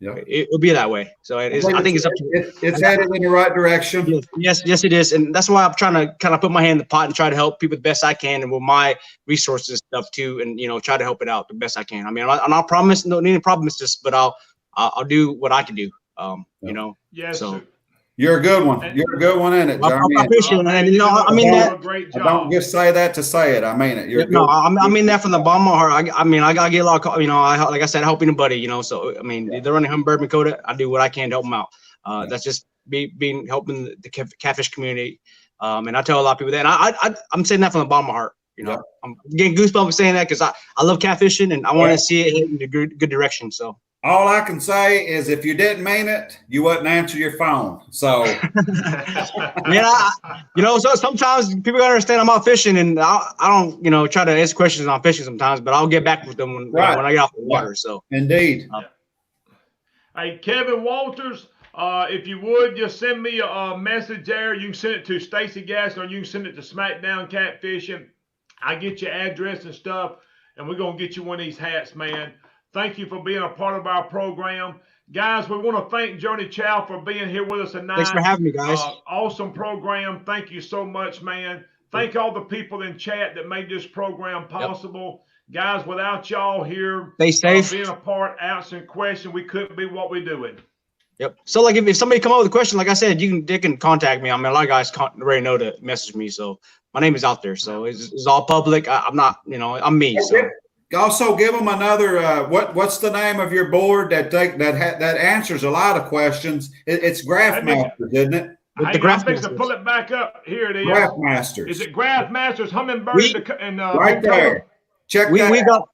it'll be that way. So I think it's up to it's headed in the right direction. Yes, it is. And that's why I'm trying to kind of put my hand in the pot and try to help people the best I can, and with my resources and stuff too, and, you know, try to help it out the best I can. I mean, I'll promise, no need to promise this, but I'll do what I can do. You know. Yes. So. You're a good one. You're a good one in it, Journey. I appreciate it, man. You know, I mean that. I don't just say that to say it. I mean it. You're no, I mean that from the bottom of my heart. I mean, I get a lot of, you know, like I said, helping a buddy, you know. So I mean, they're running Humminbird Makota. I do what I can to help them out. That's just being helping the catfish community. And I tell a lot of people that. And I'm saying that from the bottom of my heart. You know, I'm getting goosebumps saying that because I love catfishing and I want to see it hit in the good direction. So. All I can say is if you didn't mean it, you wouldn't answer your phone. So, yeah, you know, so sometimes people gotta understand I'm out fishing, and I don't, you know, try to answer questions on fishing sometimes, but I'll get back with them when I get off the water. So, indeed. Hey, Kevin Walters, If you would, just send me a message there. You can send it to Stacy Gaston, or you can send it to SmackDown Catfishing. I get your address and stuff, and we're going to get you one of these hats, man. Thank you for being a part of our program. Guys, we want to thank Journeyy Chau for being here with us tonight. Thanks for having me, guys. Awesome program. Thank you so much, man. Thank all the people in chat that made this program possible. Yep. Guys, without y'all here, stay safe. Being a part, answering questions, we couldn't be what we're doing. Yep. So like if somebody come up with a question, like I said, they can contact me. I mean, a lot of guys already know to message me. So my name is out there. So it's all public. I'm not, I'm me. So. Also give them another, what's the name of your board that answers a lot of questions? It's Graph Masters, isn't it? I'm fixing to pull it back up. Here it is. Graph Masters. Is it Graph Masters Hummingbird? Right there. Check that out.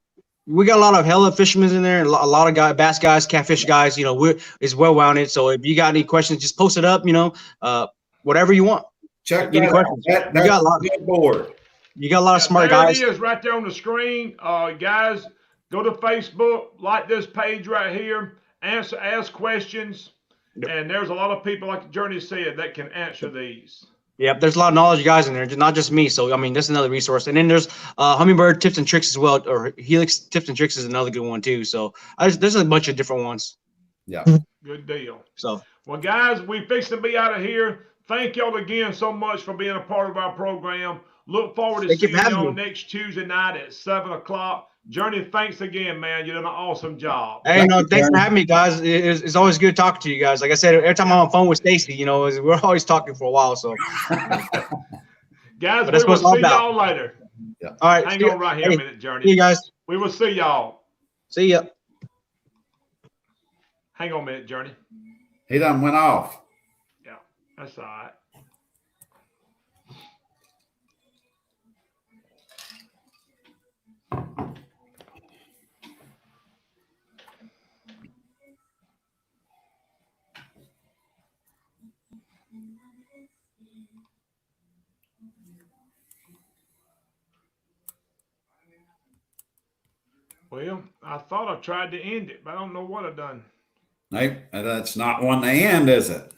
We got a lot of hella fishermen in there, and a lot of bass guys, catfish guys. It's well rounded. So if you got any questions, just post it up. Whatever you want. Check that out. That's a good board. You got a lot of smart guys. There it is, right there on the screen. Guys, go to Facebook, like this page right here, ask questions, and there's a lot of people, like Journeyy said, that can answer these. Yeah, there's a lot of knowledge guys in there, not just me. So I mean, that's another resource. And then there's Hummingbird tips and tricks as well, or Helix tips and tricks is another good one too. So there's a bunch of different ones. Yeah, good deal. So well, guys, we fixed to be out of here. Thank y'all again so much for being a part of our program. Look forward to seeing y'all next Tuesday night at 7 o'clock. Journeyy, thanks again, man. You did an awesome job. Hey, thanks for having me, guys. It's always good talking to you guys. Like I said, every time I'm on the phone with Stacy, we're always talking for a while. So, guys, we will see y'all later. Yeah. All right. Hang on right here a minute, Journeyy. See you guys. We will see y'all. See ya. Hang on a minute, Journeyy. He done went off. Yeah, that's all right. Well, I thought I tried to end it, but I don't know what I've done. That's not one to end, is it?